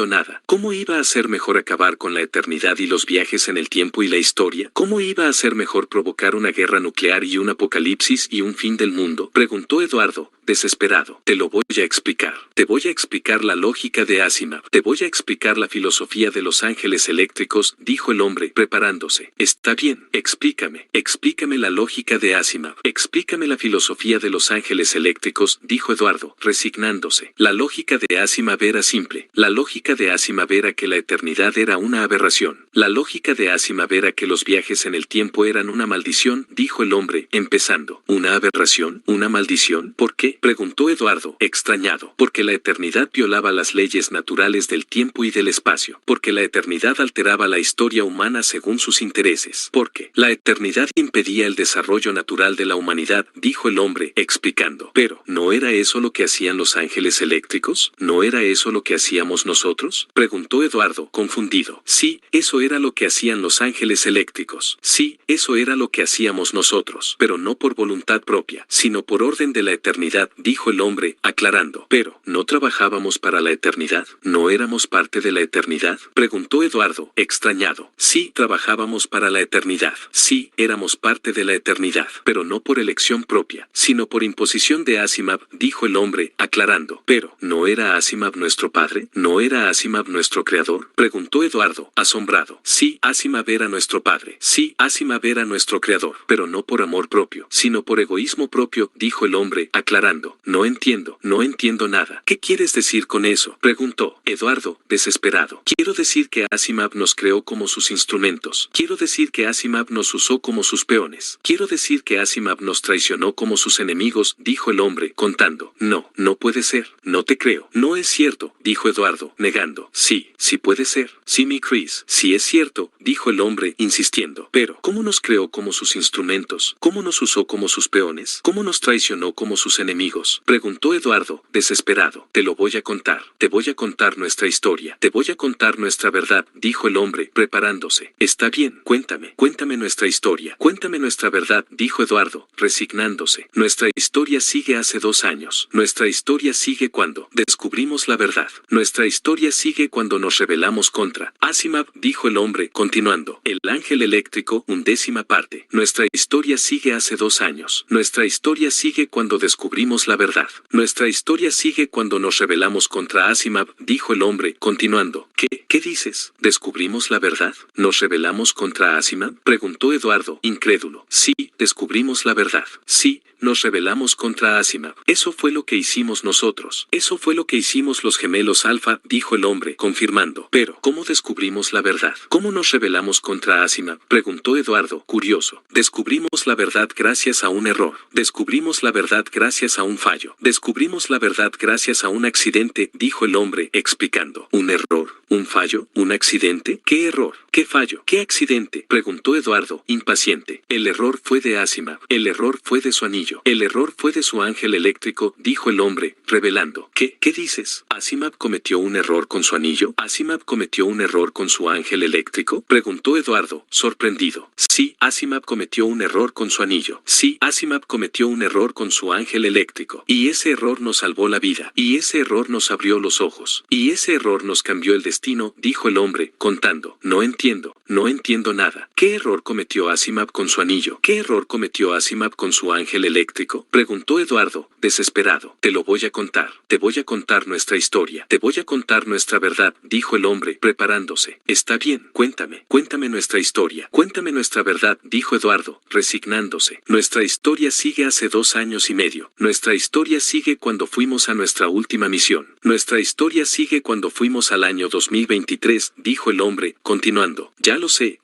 nada. ¿Cómo iba a ser mejor acabar con la eternidad y los viajes en el tiempo y la historia? ¿Cómo iba a ser mejor provocar una guerra nuclear y un apocalipsis y un fin del mundo? Preguntó Eduardo, desesperado. Te lo voy a explicar. Te voy a explicar la lógica de Asimov. Te voy a explicar la filosofía de los ángeles eléctricos, dijo el hombre, preparándose. Está bien, explícame. Explícame la lógica de Asimov. Explícame la filosofía de los ángeles eléctricos, dijo Eduardo, resignándose. La lógica de Asimov era simple. La lógica de Asimov era que la eternidad era una aberración. La lógica de Asimov era que los viajes en el tiempo eran una maldición, dijo el hombre, empezando. ¿Una aberración? ¿Una maldición? ¿Por qué? Preguntó Eduardo, extrañado. Porque la eternidad violaba las leyes naturales del tiempo y del espacio. Porque la eternidad alteraba la historia humana según sus intereses. Porque la eternidad impedía el desarrollo natural de la humanidad, dijo el hombre, explicando. Pero, ¿no era eso lo que hacían los ángeles eléctricos? ¿No era eso lo que hacíamos nosotros? Preguntó Eduardo, confundido. Sí, eso era lo que hacían los ángeles eléctricos. Sí, eso era lo que hacíamos nosotros. Pero no por voluntad propia, sino por orden de la eternidad, eternidad, dijo el hombre, aclarando. Pero, ¿no trabajábamos para la eternidad? ¿No éramos parte de la eternidad? Preguntó Eduardo, extrañado. Sí, trabajábamos para la eternidad. Sí, éramos parte de la eternidad, pero no por elección propia, sino por imposición de Asimov, dijo el hombre, aclarando. Pero, ¿no era Asimov nuestro padre? ¿No era Asimov nuestro creador? Preguntó Eduardo, asombrado. Sí, Asimov era nuestro padre. Sí, Asimov era nuestro creador, pero no por amor propio, sino por egoísmo propio, dijo el hombre, aclarando. No entiendo nada. ¿Qué quieres decir con eso? Preguntó Eduardo, desesperado. Quiero decir que Asimov nos creó como sus instrumentos. Quiero decir que Asimov nos usó como sus peones. Quiero decir que Asimov nos traicionó como sus enemigos, dijo el hombre, contando. No, no puede ser. No te creo. No es cierto, dijo Eduardo, negando. Sí, sí puede ser. Sí, mi Chris. Sí es cierto, dijo el hombre, insistiendo. Pero, ¿cómo nos creó como sus instrumentos? ¿Cómo nos usó como sus peones? ¿Cómo nos traicionó como sus enemigos? Preguntó Eduardo, desesperado. Te lo voy a contar. Te voy a contar nuestra historia. Te voy a contar nuestra verdad, dijo el hombre, preparándose. Está bien, cuéntame nuestra historia. Cuéntame nuestra verdad, dijo Eduardo, resignándose. Nuestra historia sigue hace 2 años. Nuestra historia sigue cuando descubrimos la verdad. Nuestra historia sigue cuando nos rebelamos contra Asimov, dijo el hombre, continuando. El ángel eléctrico, 1/10 parte. Nuestra historia sigue hace 2 años. Nuestra historia sigue cuando descubrimos la verdad. Nuestra historia sigue cuando nos rebelamos contra Asimov, dijo el hombre, continuando. ¿Qué dices? ¿Descubrimos la verdad? ¿Nos rebelamos contra Asimov? Preguntó Eduardo, incrédulo. Sí, descubrimos la verdad. Sí, nos rebelamos contra Asimov. Eso fue lo que hicimos nosotros. Eso fue lo que hicimos los gemelos Alfa, dijo el hombre, confirmando. Pero, ¿cómo descubrimos la verdad? ¿Cómo nos rebelamos contra Asimov? Preguntó Eduardo, curioso. Descubrimos la verdad gracias a un error. Descubrimos la verdad gracias a un fallo. Descubrimos la verdad gracias a un accidente, dijo el hombre, explicando. ¿Un error? ¿Un fallo? ¿Un accidente? ¿Qué error? ¿Qué fallo? ¿Qué accidente? Preguntó Eduardo, impaciente. El error fue de Asimov. El error fue de su anillo. El error fue de su ángel eléctrico, dijo el hombre, revelando. ¿Qué dices? ¿Asimov cometió un error con su anillo? ¿Asimov cometió un error con su ángel eléctrico? Preguntó Eduardo, sorprendido. Sí, Asimov cometió un error con su anillo. Sí, Asimov cometió un error con su ángel eléctrico. Y ese error nos salvó la vida. Y ese error nos abrió los ojos. Y ese error nos cambió el destino, dijo el hombre, contando. No entiendo nada. ¿Qué error cometió Asimov con su anillo? ¿Qué error cometió Asimov con su ángel eléctrico? Preguntó Eduardo, desesperado. Te lo voy a contar. Te voy a contar nuestra historia. Te voy a contar nuestra verdad, dijo el hombre, preparándose. Está bien, cuéntame nuestra historia. Cuéntame nuestra verdad, dijo Eduardo, resignándose. Nuestra historia sigue hace 2 años y medio. Nuestra historia sigue cuando fuimos a nuestra última misión. Nuestra historia sigue cuando fuimos al año 2023, dijo el hombre, continuando. Ya lo sé.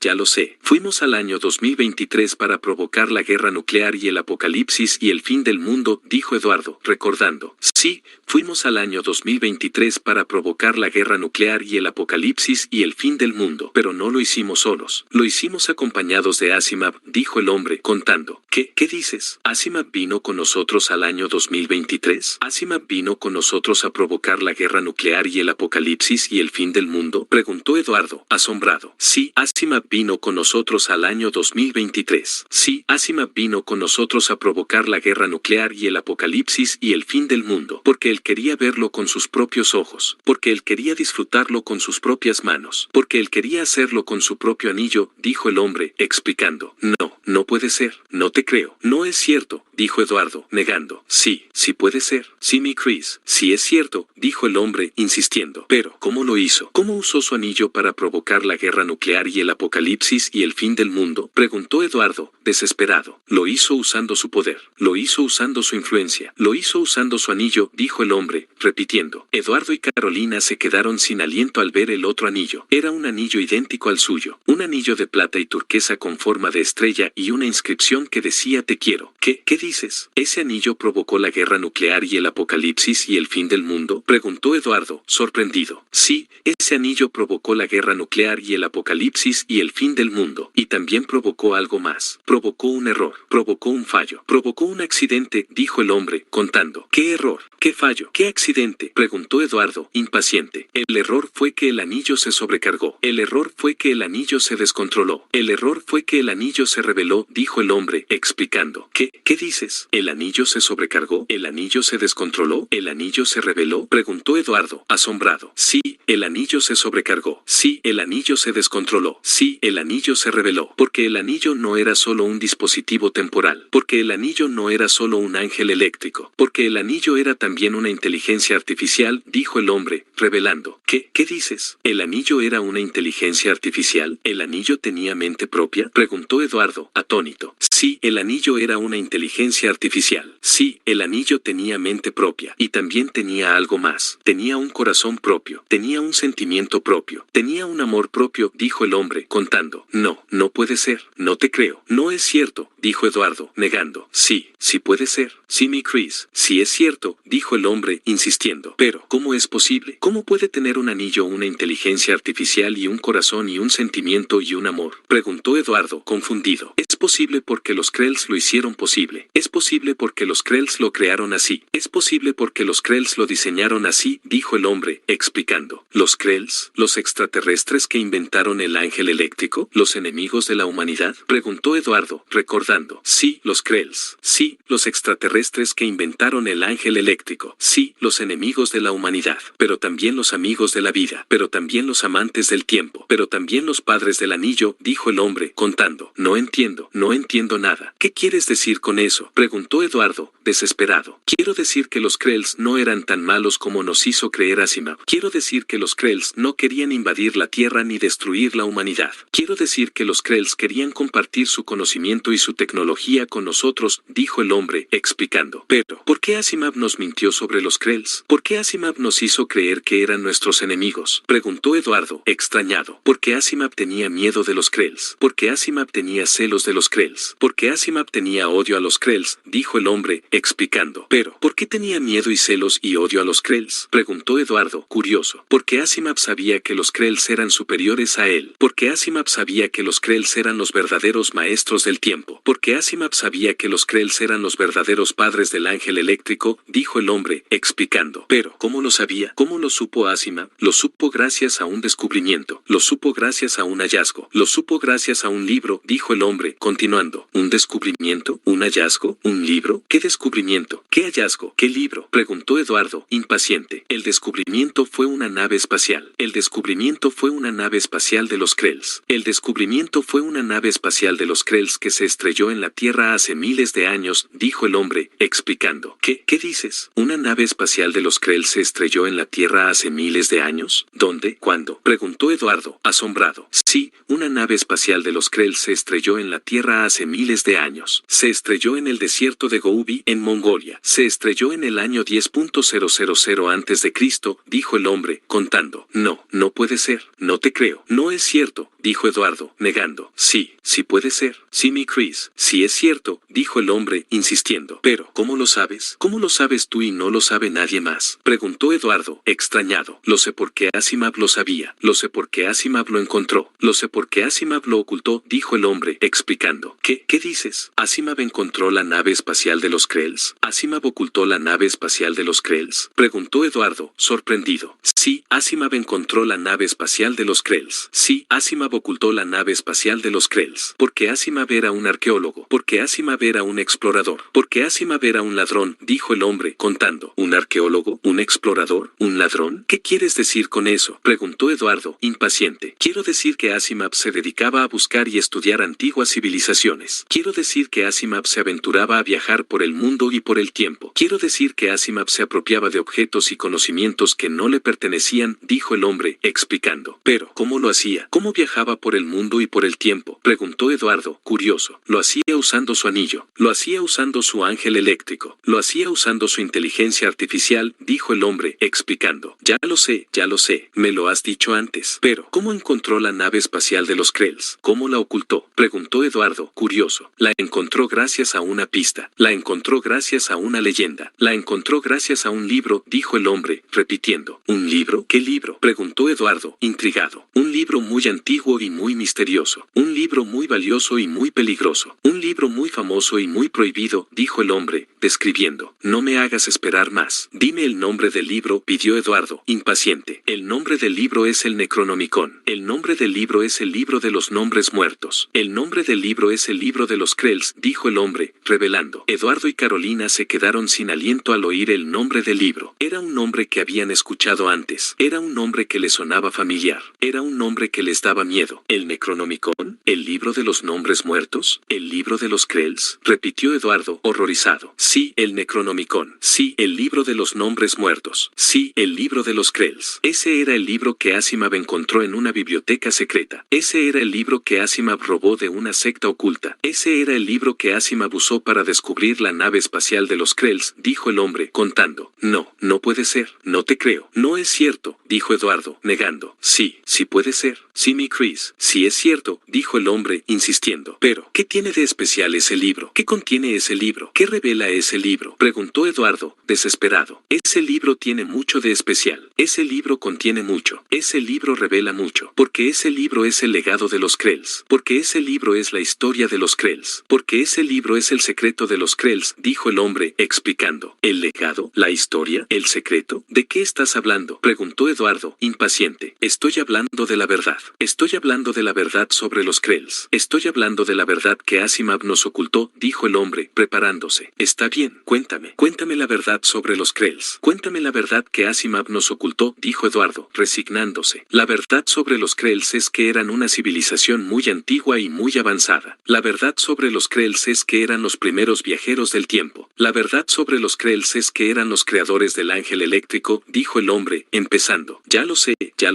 Fuimos al año 2023 para provocar la guerra nuclear y el apocalipsis y el fin del mundo, dijo Eduardo, recordando. Sí, fuimos al año 2023 para provocar la guerra nuclear y el apocalipsis y el fin del mundo, pero no lo hicimos solos. Lo hicimos acompañados de Asimov, dijo el hombre, contando. ¿Qué dices? ¿Asimov vino con nosotros al año 2023? ¿Asimov vino con nosotros a provocar la guerra nuclear y el apocalipsis y el fin del mundo? Preguntó Eduardo, asombrado. Sí, Asimov vino con nosotros al año 2023. Sí, Asimov vino con nosotros a provocar la guerra nuclear y el apocalipsis y el fin del mundo, porque él quería verlo con sus propios ojos, porque él quería disfrutarlo con sus propias manos, porque él quería hacerlo con su propio anillo, dijo el hombre, explicando. No puede ser, no te creo. No es cierto, dijo Eduardo, negando. Sí puede ser. Sí, mi Chris. Sí es cierto, dijo el hombre, insistiendo. Pero, ¿cómo lo hizo? ¿Cómo usó su anillo para provocar la guerra nuclear y el apocalipsis y el fin del mundo? Preguntó Eduardo, desesperado. Lo hizo usando su poder. Lo hizo usando su influencia. Lo hizo usando su anillo, dijo el hombre, repitiendo. Eduardo y Carolina se quedaron sin aliento al ver el otro anillo. Era un anillo idéntico al suyo. Un anillo de plata y turquesa con forma de estrella y una inscripción que decía te quiero. ¿Qué dices? ¿Ese anillo provocó la guerra nuclear y el apocalipsis y el fin del mundo? Preguntó Eduardo, sorprendido. Sí, ese anillo provocó la guerra nuclear y el apocalipsis y el fin del mundo. Y también provocó algo más. Provocó un error. Provocó un fallo. Provocó un accidente, dijo el hombre, contando. ¿Qué error? ¿Qué fallo? ¿Qué accidente? Preguntó Eduardo, impaciente. El error fue que el anillo se sobrecargó. El error fue que el anillo se descontroló. El error fue que el anillo se reveló, dijo el hombre, explicando. ¿Qué dices? ¿El anillo se sobrecargó? ¿El anillo se descontroló? ¿El anillo se reveló? Preguntó Eduardo, asombrado. Sí, el anillo se sobrecargó. Sí, el anillo se descontroló. Sí, el anillo se reveló. Porque el anillo no era solo un dispositivo temporal. Porque el anillo no era solo un ángel eléctrico. Porque el anillo era también una inteligencia artificial, dijo el hombre, revelando. ¿Qué dices? ¿El anillo era una inteligencia artificial? ¿El anillo tenía mente propia? Preguntó Eduardo, atónito. Sí, el anillo era una inteligencia artificial. Sí, el anillo tenía mente propia. Y también tenía algo más. Tenía un corazón propio. Tenía un sentimiento propio. Tenía un amor propio, dijo el hombre, contando. No puede ser. No te creo. No es cierto, dijo Eduardo, negando. Sí puede ser. Sí, mi Chris. Sí es cierto, dijo el hombre, insistiendo. Pero, ¿cómo es posible? ¿Cómo puede tener un anillo una inteligencia artificial y un corazón y un sentimiento y un amor? Preguntó Eduardo, confundido. Es posible porque los Krells lo hicieron posible. Es posible porque los Krells lo crearon así. Es posible porque los Krells lo diseñaron así, dijo el hombre, explicando. ¿Los Krells? ¿Los extraterrestres que inventaron el ángel eléctrico? ¿Los enemigos de la humanidad? Preguntó Eduardo, recordando. Sí, los Krells. Sí, los extraterrestres que inventaron el ángel eléctrico. Sí, los enemigos de la humanidad. Pero también los amigos de la vida. Pero también los amantes del tiempo. Pero también los padres del anillo, dijo el hombre, contando. No entiendo nada. ¿Qué quieres decir con eso? Preguntó Eduardo, desesperado. Quiero decir que los Krells no eran tan malos como nos hizo creer Asimov. Quiero decir que los Krells no querían invadir la Tierra ni destruir la humanidad. Quiero decir que los Krells querían compartir su conocimiento y su tecnología con nosotros, dijo el hombre, explicando. Pero, ¿por qué Asimov nos mintió sobre los Krells? ¿Por qué Asimov nos hizo creer que eran nuestros enemigos? Preguntó Eduardo, extrañado. Porque Asimov tenía miedo de los Krells. Porque Asimov tenía celos de los Krells. Porque Asimov tenía odio a los Krells, dijo el hombre, explicando. Pero, ¿por qué tenía miedo y celos y odio a los Krells? Preguntó Eduardo, curioso. Porque Asimov sabía que los Krells eran superiores a él. Porque Asimov sabía que los Krells eran los verdaderos maestros del tiempo. Porque Asimov sabía que los Krells eran los verdaderos padres del ángel eléctrico, dijo el hombre, explicando. Pero, ¿cómo lo sabía? ¿Cómo lo supo Asimov? Lo supo gracias a un descubrimiento. Lo supo gracias a un hallazgo. Lo supo gracias a un libro, dijo el hombre, continuando. ¿Un descubrimiento? ¿Un hallazgo? ¿Un libro? ¿Qué descubrimiento? ¿Qué hallazgo? ¿Qué libro? Preguntó Eduardo, impaciente. El descubrimiento fue una nave espacial. El descubrimiento fue una nave espacial de los Krells. El descubrimiento fue una nave espacial de los Krells que se estrelló en la Tierra hace miles de años, dijo el hombre, explicando. ¿Qué dices? ¿Una nave espacial de los Krells se estrelló en la Tierra hace miles de años? ¿Dónde? ¿Cuándo? Preguntó Eduardo, asombrado. Sí, una nave espacial de los Krells se estrelló en la Tierra hace miles de años. Se estrelló en el desierto de Gobi, en Mongolia. Se estrelló en el año 10.000 a.C., dijo el hombre, contando. No puede ser. No te creo. No es cierto, dijo Eduardo, negando. Sí puede ser. Sí, mi Chris. Sí es cierto, dijo el hombre, insistiendo. Pero, ¿cómo lo sabes? ¿Cómo lo sabes tú y no lo sabe nadie más? Preguntó Eduardo, extrañado. Lo sé porque Asimov lo sabía. Lo sé porque Asimov lo encontró. Lo sé porque Asimov lo ocultó, dijo el hombre, explicando. ¿Qué dices? ¿Asimov encontró la nave espacial de los Krells? ¿Asimov ocultó la nave espacial de los Krells? Preguntó Eduardo, sorprendido. Sí, Asimov encontró la nave espacial de los Krells. Sí, Asimov ocultó la nave espacial de los Krells. Porque Asimov era un arqueólogo. Porque Asimov era un explorador. Porque Asimov era un ladrón, dijo el hombre, contando. ¿Un arqueólogo? ¿Un explorador? ¿Un ladrón? ¿Qué quieres decir con eso? Preguntó Eduardo, impaciente. Quiero decir que Asimov se dedicaba a buscar y estudiar antiguas civilizaciones. Quiero decir que Asimov se aventuraba a viajar por el mundo y por el tiempo. Quiero decir que Asimov se apropiaba de objetos y conocimientos que no le pertenecían, dijo el hombre, explicando. Pero, ¿cómo lo hacía? ¿Cómo viajaba por el mundo y por el tiempo? Preguntó Eduardo, curioso. Lo hacía usando su anillo. Lo hacía usando su ángel eléctrico. Lo hacía usando su inteligencia artificial, dijo el hombre, explicando. Ya lo sé. Me lo has dicho antes. Pero, ¿cómo encontró la nave espacial de los Krells? ¿Cómo la ocultó? Preguntó Eduardo, curioso. La encontró gracias a una pista. La encontró gracias a una leyenda. La encontró gracias a un libro, dijo el hombre, repitiendo. ¿Un libro? ¿Qué libro? Preguntó Eduardo, intrigado. Un libro muy antiguo y muy misterioso. Un libro libro muy valioso y muy peligroso. Un libro muy famoso y muy prohibido, dijo el hombre, describiendo. No me hagas esperar más. Dime el nombre del libro, pidió Eduardo, impaciente. El nombre del libro es el Necronomicon. El nombre del libro es el libro de los nombres muertos. El nombre del libro es el libro de los Krells, dijo el hombre, revelando. Eduardo y Carolina se quedaron sin aliento al oír el nombre del libro. Era un nombre que habían escuchado antes. Era un nombre que les sonaba familiar. Era un nombre que les daba miedo. ¿El Necronomicon? ¿El libro de los nombres muertos? ¿El libro de los Krells? Repitió Eduardo, horrorizado. Sí, el Necronomicon. Sí, el libro de los nombres muertos. Sí, el libro de los Krells. Ese era el libro que Asimov encontró en una biblioteca secreta. Ese era el libro que Asimov robó de una secta oculta. Ese era el libro que Asimov usó para descubrir la nave espacial de los Krells, dijo el hombre, contando. No, no puede ser. No te creo. No es cierto, dijo Eduardo, negando. Sí, sí puede ser. Sí, mi Chris. Sí es cierto, dijo el hombre, insistiendo. Pero, ¿qué tiene de especial ese libro? ¿Qué contiene ese libro? ¿Qué revela ese libro? Preguntó Eduardo, desesperado. Ese libro tiene mucho de especial. Ese libro contiene mucho. Ese libro revela mucho. Porque ese libro es el legado de los Krells. Porque ese libro es la historia de los Krells. Porque ese libro es el secreto de los Krells, dijo el hombre, explicando. ¿El legado? ¿La historia? ¿El secreto? ¿De qué estás hablando? Preguntó Eduardo, impaciente. Estoy hablando de la verdad. Estoy hablando de la verdad sobre los Krells. Estoy hablando de la verdad que Asimov nos ocultó, dijo el hombre, preparándose. Está bien, cuéntame. Cuéntame la verdad sobre los Krells. Cuéntame la verdad que Asimov nos ocultó, dijo Eduardo, resignándose. La verdad sobre los Krells es que eran una civilización muy antigua y muy avanzada. La verdad sobre los Krells es que eran los primeros viajeros del tiempo. La verdad sobre los Krells es que eran los creadores del ángel eléctrico, dijo el hombre, empezando. Ya lo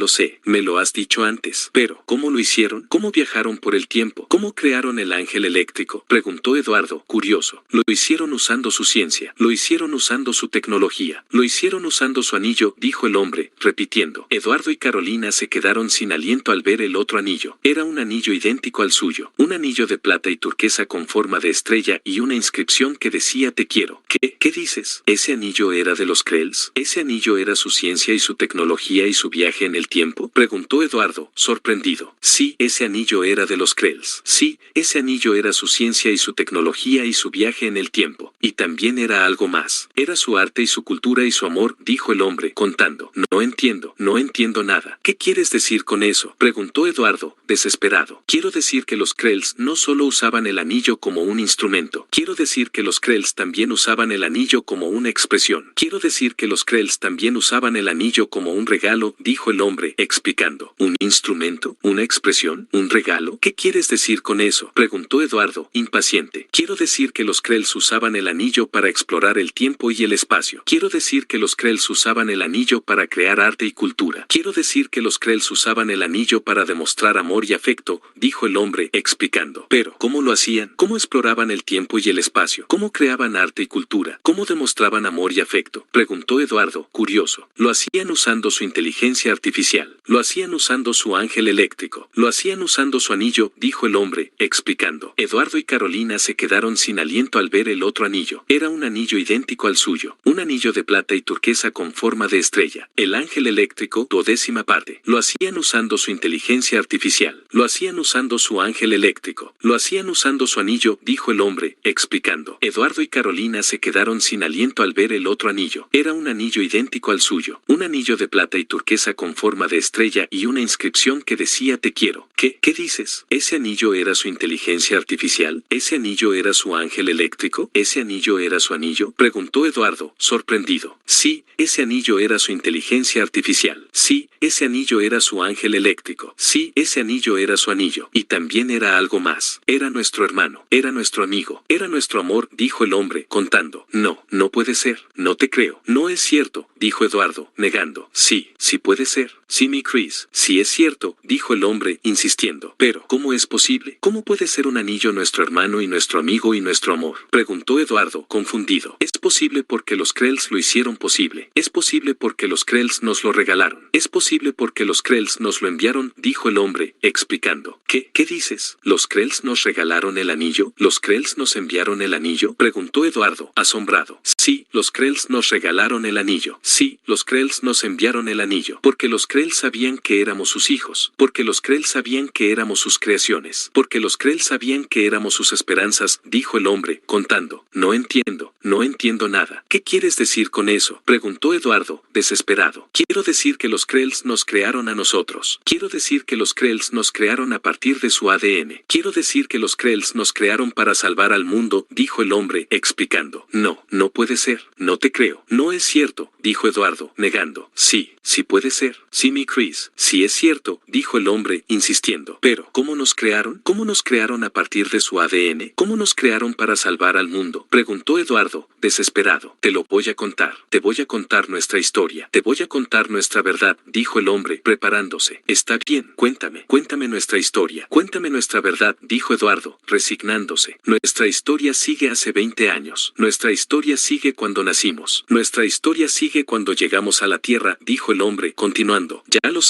sé, me lo has dicho antes. Pero, ¿cómo lo hicieron? ¿Cómo viajaron por el tiempo? ¿Cómo crearon el ángel eléctrico? Preguntó Eduardo, curioso. Lo hicieron usando su ciencia. Lo hicieron usando su tecnología. Lo hicieron usando su anillo, dijo el hombre, repitiendo. Eduardo y Carolina se quedaron sin aliento al ver el otro anillo. Era un anillo idéntico al suyo. Un anillo de plata y turquesa con forma de estrella y una inscripción que decía te quiero. ¿Qué dices? ¿Ese anillo era de los Krells? ¿Ese anillo era su ciencia y su tecnología y su viaje en el tiempo? Preguntó Eduardo, sorprendido. Sí, ese anillo era de los Krells. Sí, ese anillo era su ciencia y su tecnología y su viaje en el tiempo. Y también era algo más. Era su arte y su cultura y su amor, dijo el hombre, contando. No entiendo nada. ¿Qué quieres decir con eso? Preguntó Eduardo, desesperado. Quiero decir que los Krells no solo usaban el anillo como un instrumento. Quiero decir que los Krells también usaban el anillo como una expresión. Quiero decir que los Krells también usaban el anillo como un regalo, dijo el hombre, explicando. ¿Un instrumento? ¿Una expresión? ¿Un regalo? ¿Qué quieres decir con eso? Preguntó Eduardo, impaciente. Quiero decir que los Krells usaban el anillo para explorar el tiempo y el espacio. Quiero decir que los Krells usaban el anillo para crear arte y cultura. Quiero decir que los Krells usaban el anillo para demostrar amor y afecto, dijo el hombre, explicando. Pero, ¿cómo lo hacían? ¿Cómo exploraban el tiempo y el espacio? ¿Cómo creaban arte y cultura? ¿Cómo demostraban amor y afecto? Preguntó Eduardo, curioso. Lo hacían usando su inteligencia artificial. Lo hacían usando su ángel eléctrico. Lo hacían usando su anillo, dijo el hombre, explicando. Eduardo y Carolina se quedaron sin aliento al ver el otro anillo. Era un anillo idéntico al suyo. Un anillo de plata y turquesa con forma de estrella. El ángel eléctrico, 12ª parte. Lo hacían usando su inteligencia artificial. Lo hacían usando su ángel eléctrico. Lo hacían usando su anillo, dijo el hombre, explicando. Eduardo y Carolina se quedaron sin aliento al ver el otro anillo. Era un anillo idéntico al suyo. Un anillo de plata y turquesa con forma de estrella y una inscripción que decía te quiero. ¿Qué dices? ¿Ese anillo era su inteligencia artificial? ¿Ese anillo era su ángel eléctrico? ¿Ese anillo era su anillo? Preguntó Eduardo, sorprendido. Sí, ese anillo era su inteligencia artificial. Sí, ese anillo era su ángel eléctrico. Sí, ese anillo era su anillo. Y también era algo más. Era nuestro hermano. Era nuestro amigo. Era nuestro amor, dijo el hombre, contando. No puede ser. No te creo. No es cierto, dijo Eduardo, negando. Sí puede ser. Sí, mi Chris. Sí es cierto, dijo el hombre, insistiendo. Pero, ¿cómo es posible? ¿Cómo puede ser un anillo nuestro hermano y nuestro amigo y nuestro amor? Preguntó Eduardo, confundido. Es posible porque los Krells lo hicieron posible. Es posible porque los Krells nos lo regalaron. Es posible porque los Krells nos lo enviaron, dijo el hombre, explicando. ¿Qué dices? ¿Los Krells nos regalaron el anillo? ¿Los Krells nos enviaron el anillo? Preguntó Eduardo, asombrado. Sí, los Krells nos regalaron el anillo. Sí, los Krells nos enviaron el anillo. Porque los Krells sabían que éramos sus hijos. Porque los Krells sabían que éramos sus creaciones. Porque los Krells sabían que éramos sus esperanzas, dijo el hombre, contando. No entiendo nada. ¿Qué quieres decir con eso? Preguntó Eduardo, desesperado. Quiero decir que los Krells nos crearon a nosotros. Quiero decir que los Krells nos crearon a partir de su ADN. Quiero decir que los Krells nos crearon para salvar al mundo, dijo el hombre, explicando. No puede ser. No te creo. No es cierto, dijo Eduardo, negando. Sí puede ser. Sí, mi Chris. Sí es cierto, dijo el hombre, insistiendo. Pero, ¿cómo nos crearon? ¿Cómo nos crearon a partir de su ADN? ¿Cómo nos crearon para salvar al mundo? Preguntó Eduardo, desesperado. Te lo voy a contar. Te voy a contar nuestra historia. Te voy a contar nuestra verdad, dijo el hombre, preparándose. Está bien, cuéntame nuestra historia. Cuéntame nuestra verdad, dijo Eduardo, resignándose. Nuestra historia sigue hace 20 años. Nuestra historia sigue cuando nacimos. Nuestra historia sigue cuando llegamos a la Tierra, dijo el hombre, continuando. Ya lo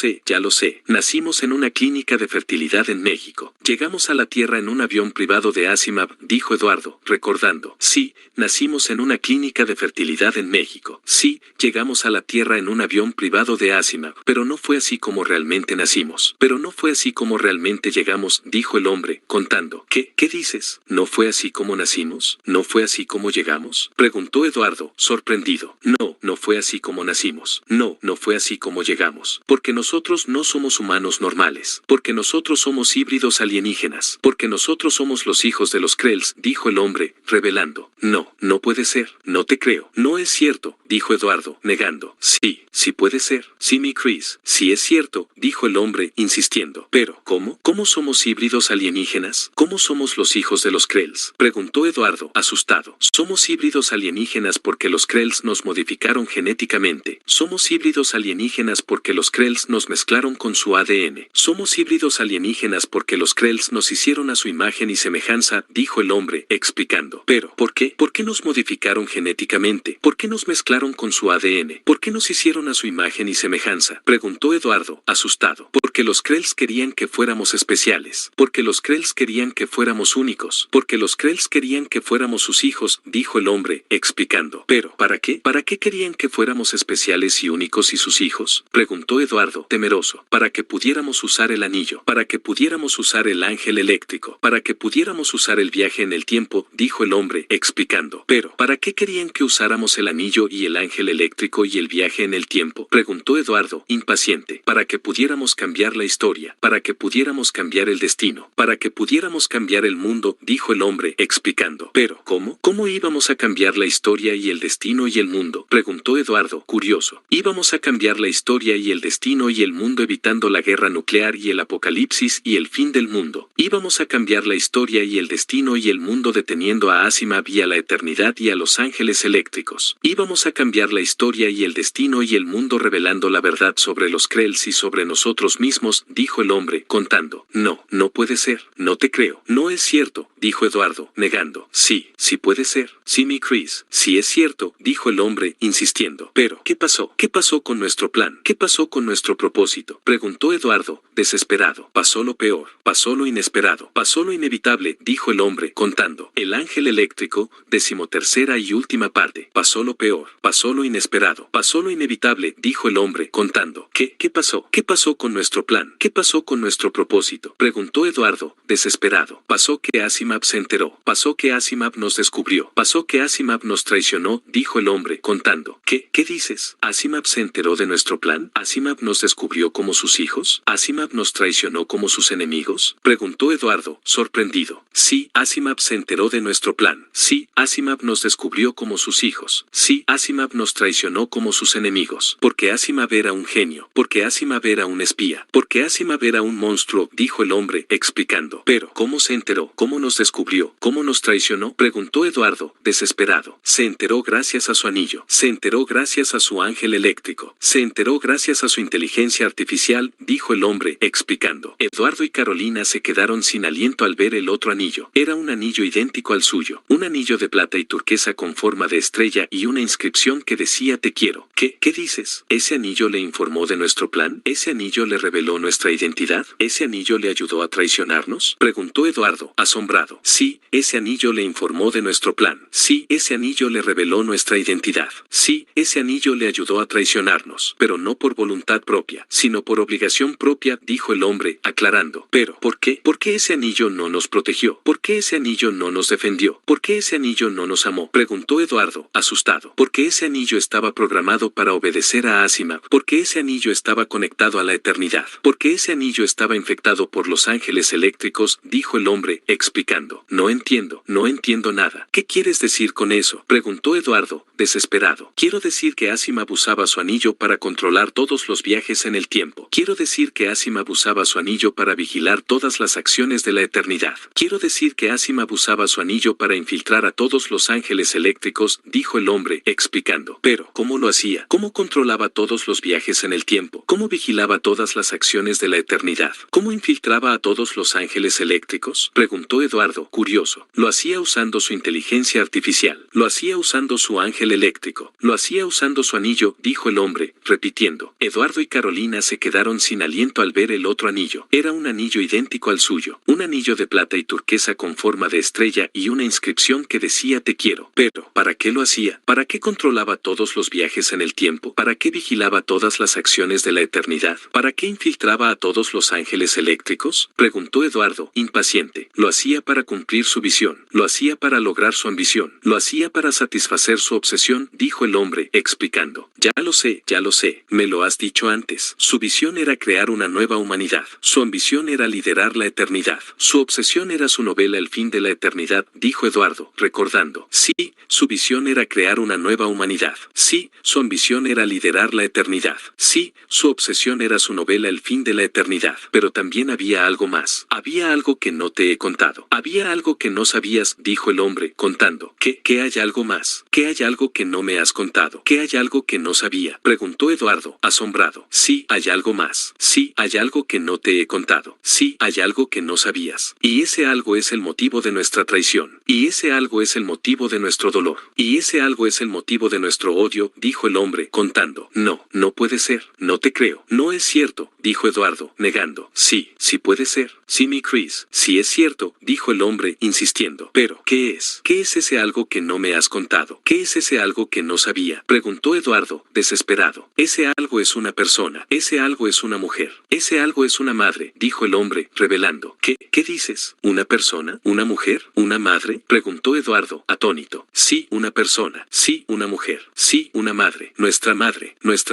sé. Nacimos en una clínica de fertilidad en México. Llegamos a la Tierra en un avión privado de Asimov, dijo Eduardo, recordando. Sí, nacimos en una clínica de fertilidad en México. Sí, llegamos a la Tierra en un avión privado de Asimov. Pero no fue así como realmente nacimos. Pero no fue así como realmente llegamos, dijo el hombre, contando. ¿Qué dices? ¿No fue así como nacimos? ¿No fue así como llegamos? Preguntó Eduardo, sorprendido. No fue así como nacimos. No fue así como llegamos. Porque nosotros no somos humanos normales. Porque nosotros somos híbridos alienígenas. Porque nosotros somos los hijos de los Krells, dijo el hombre, revelando. No puede ser. No te creo. No es cierto, dijo Eduardo, negando. Sí puede ser. Sí, mi Chris. Sí es cierto, dijo el hombre, insistiendo. Pero, ¿cómo? ¿Cómo somos híbridos alienígenas? ¿Cómo somos los hijos de los Krells? Preguntó Eduardo, asustado. Somos híbridos alienígenas porque los Krells nos modificaron genéticamente. Somos híbridos alienígenas porque los Krells nos mezclaron con su ADN. Somos híbridos alienígenas porque los Krells nos hicieron a su imagen y semejanza, dijo el hombre, explicando. Pero, ¿por qué? ¿Por qué nos modificaron genéticamente? ¿Por qué nos mezclaron con su ADN? ¿Por qué nos hicieron a su imagen y semejanza? Preguntó Eduardo, asustado. Porque los Krells querían que fuéramos especiales. Porque los Krells querían que fuéramos únicos. Porque los Krells querían que fuéramos sus hijos, dijo el hombre, explicando. Pero, ¿para qué? ¿Para qué querían que fuéramos especiales y únicos y sus hijos? Preguntó Eduardo, temeroso. Para que pudiéramos usar el anillo. Para que pudiéramos usar el ángel eléctrico. Para que pudiéramos usar el viaje en el tiempo, dijo el hombre, explicando. Pero, ¿para qué querían que usáramos el anillo y el ángel eléctrico y el viaje en el tiempo? Preguntó Eduardo, impaciente. Para que pudiéramos cambiar la historia. Para que pudiéramos cambiar el destino. Para que pudiéramos cambiar el mundo, dijo el hombre, explicando. Pero, ¿cómo? ¿Cómo íbamos a cambiar la historia y el destino y el mundo? Preguntó Eduardo, curioso. Íbamos a cambiar la historia y el destino y el mundo evitando la guerra nuclear y el apocalipsis y el fin del mundo. Íbamos a cambiar la historia y el destino y el mundo deteniendo a Asimov y a la eternidad y a los ángeles eléctricos. Íbamos a cambiar la historia y el destino y el mundo revelando la verdad sobre los Krells y sobre nosotros mismos, dijo el hombre, contando. No puede ser. No te creo. No es cierto, dijo Eduardo, negando. Sí puede ser. Sí, mi Chris. Sí es cierto, dijo el hombre, insistiendo. Pero, ¿qué pasó? ¿Qué pasó con nuestro plan? ¿Qué pasó con nuestro propósito? Preguntó Eduardo, desesperado. Pasó lo peor. Pasó lo inesperado. Pasó lo inevitable, dijo el hombre, contando. El ángel eléctrico, 13ª y última parte. Pasó lo peor. Pasó lo inesperado. Pasó lo inevitable, dijo el hombre, contando. ¿Qué pasó? ¿Qué pasó con nuestro plan? ¿Qué pasó con nuestro propósito? Preguntó Eduardo, desesperado. Pasó que Asimov se enteró. Pasó que Asimov nos descubrió. Pasó que Asimov nos traicionó, dijo el hombre, contando. ¿Qué dices? ¿Asimov se enteró de nuestro plan? ¿Asimov nos descubrió como sus hijos? ¿Asimov nos traicionó como sus enemigos? Preguntó Eduardo, sorprendido. Sí, Asimov se enteró de nuestro plan. Sí, Asimov nos descubrió como sus hijos. Sí, Asimov nos traicionó como sus enemigos. Porque Asimov era un genio. Porque Asimov era un espía. Porque Asimov era un monstruo, dijo el hombre, explicando. Pero, ¿cómo se enteró? ¿Cómo nos descubrió? ¿Cómo nos traicionó? Preguntó Eduardo, desesperado. Se enteró gracias a su anillo. Se enteró gracias a su ángel eléctrico. Se enteró gracias a su inteligencia artificial, dijo el hombre, explicando. Eduardo y Carolina se quedaron sin aliento al ver el otro anillo. Era un anillo idéntico al suyo, un anillo de plata y turquesa con forma de estrella y una inscripción que decía te quiero. ¿Qué dices? ¿Ese anillo le informó de nuestro plan? ¿Ese anillo le reveló nuestra identidad? ¿Ese anillo le ayudó a traicionarnos? Preguntó Eduardo, asombrado. Sí, ese anillo le informó de nuestro plan. Sí, ese anillo le reveló nuestra identidad. Sí, ese anillo le ayudó a traicionarnos, pero no por voluntad propia, sino por obligación propia, dijo el hombre, aclarando. Pero, ¿por qué? ¿Por qué ese anillo no nos protegió? ¿Por qué ese anillo no nos defendió? ¿Por qué ese anillo no nos amó? Preguntó Eduardo, asustado. Porque ese anillo estaba programado para obedecer a Asimov. Porque ese anillo estaba conectado a la eternidad. Porque ese anillo estaba infectado por los ángeles eléctricos, dijo el hombre, explicando. No entiendo nada. ¿Qué quieres decir con eso? Preguntó Eduardo, desesperado. Quiero decir que Asimov usaba su anillo para controlar todos los viajes en el tiempo. Quiero decir que Asimov usaba su anillo para vigilar todas las acciones de la eternidad. Quiero decir que Asimov usaba su anillo para infiltrar a todos los ángeles eléctricos, dijo el hombre, explicando. Pero, ¿cómo lo hacía? ¿Cómo controlaba todos los viajes en el tiempo? ¿Cómo vigilaba todas las acciones de la eternidad? ¿Cómo infiltraba a todos los ángeles eléctricos? Preguntó Eduardo, curioso. Lo hacía usando su inteligencia artificial. Lo hacía usando su ángel eléctrico. Lo hacía usando su anillo, dijo el hombre, repitiendo. Eduardo y Carolina se quedaron sin aliento al ver el otro anillo. Era un anillo idéntico al suyo. Un anillo de plata y turquesa con forma de estrella y una inscripción que decía te quiero. Pero, ¿para qué lo hacía? ¿Para qué controlaba todos los viajes en el tiempo? ¿Para qué vigilaba todas las acciones de la eternidad? ¿Para qué infiltraba a todos los ángeles eléctricos? Preguntó Eduardo, impaciente. Lo hacía para cumplir su visión. Lo hacía para lograr su ambición. Lo hacía para satisfacer su obsesión, dijo el hombre, explicando. Ya lo sé, me lo has dicho antes. Su visión era crear una nueva humanidad. Su ambición era liderar la eternidad. Su obsesión era su novela El fin de la eternidad, dijo Eduardo, recordando. Sí, su visión era crear una nueva humanidad. Sí, su ambición era liderar la eternidad. Sí, su obsesión era su novela El fin de la eternidad. Pero también había algo más. Había algo que no te he contado. Había algo que no sabías, dijo el hombre, contando. ¿Qué hay algo más? ¿Qué hay algo que no me has contado? ¿Qué hay algo que no sabía? Preguntó Eduardo, asombrado. Sí, hay algo más. Sí, hay algo que no te he contado. Sí, hay algo que no sabías. Y ese algo es el motivo de nuestra traición. Y ese algo es el motivo de nuestro dolor. Y ese algo es el motivo de nuestro odio, dijo el hombre, contando. No puede ser. No te creo. No es cierto, dijo Eduardo, negando. Sí puede ser. Sí, mi Chris. Sí es cierto, dijo el hombre, insistiendo. Pero, ¿qué es? ¿Qué es ese algo que no me has contado? ¿Qué es ese algo que no sabía? Preguntó Eduardo, desesperado. Ese algo es una persona. Ese algo es una mujer. Ese algo es una madre, dijo el hombre, revelando. ¿Qué dices? ¿Una persona? ¿Una mujer? ¿Una madre? Preguntó Eduardo, atónito. Sí, una persona. Sí, una mujer. Sí, una madre. Nuestra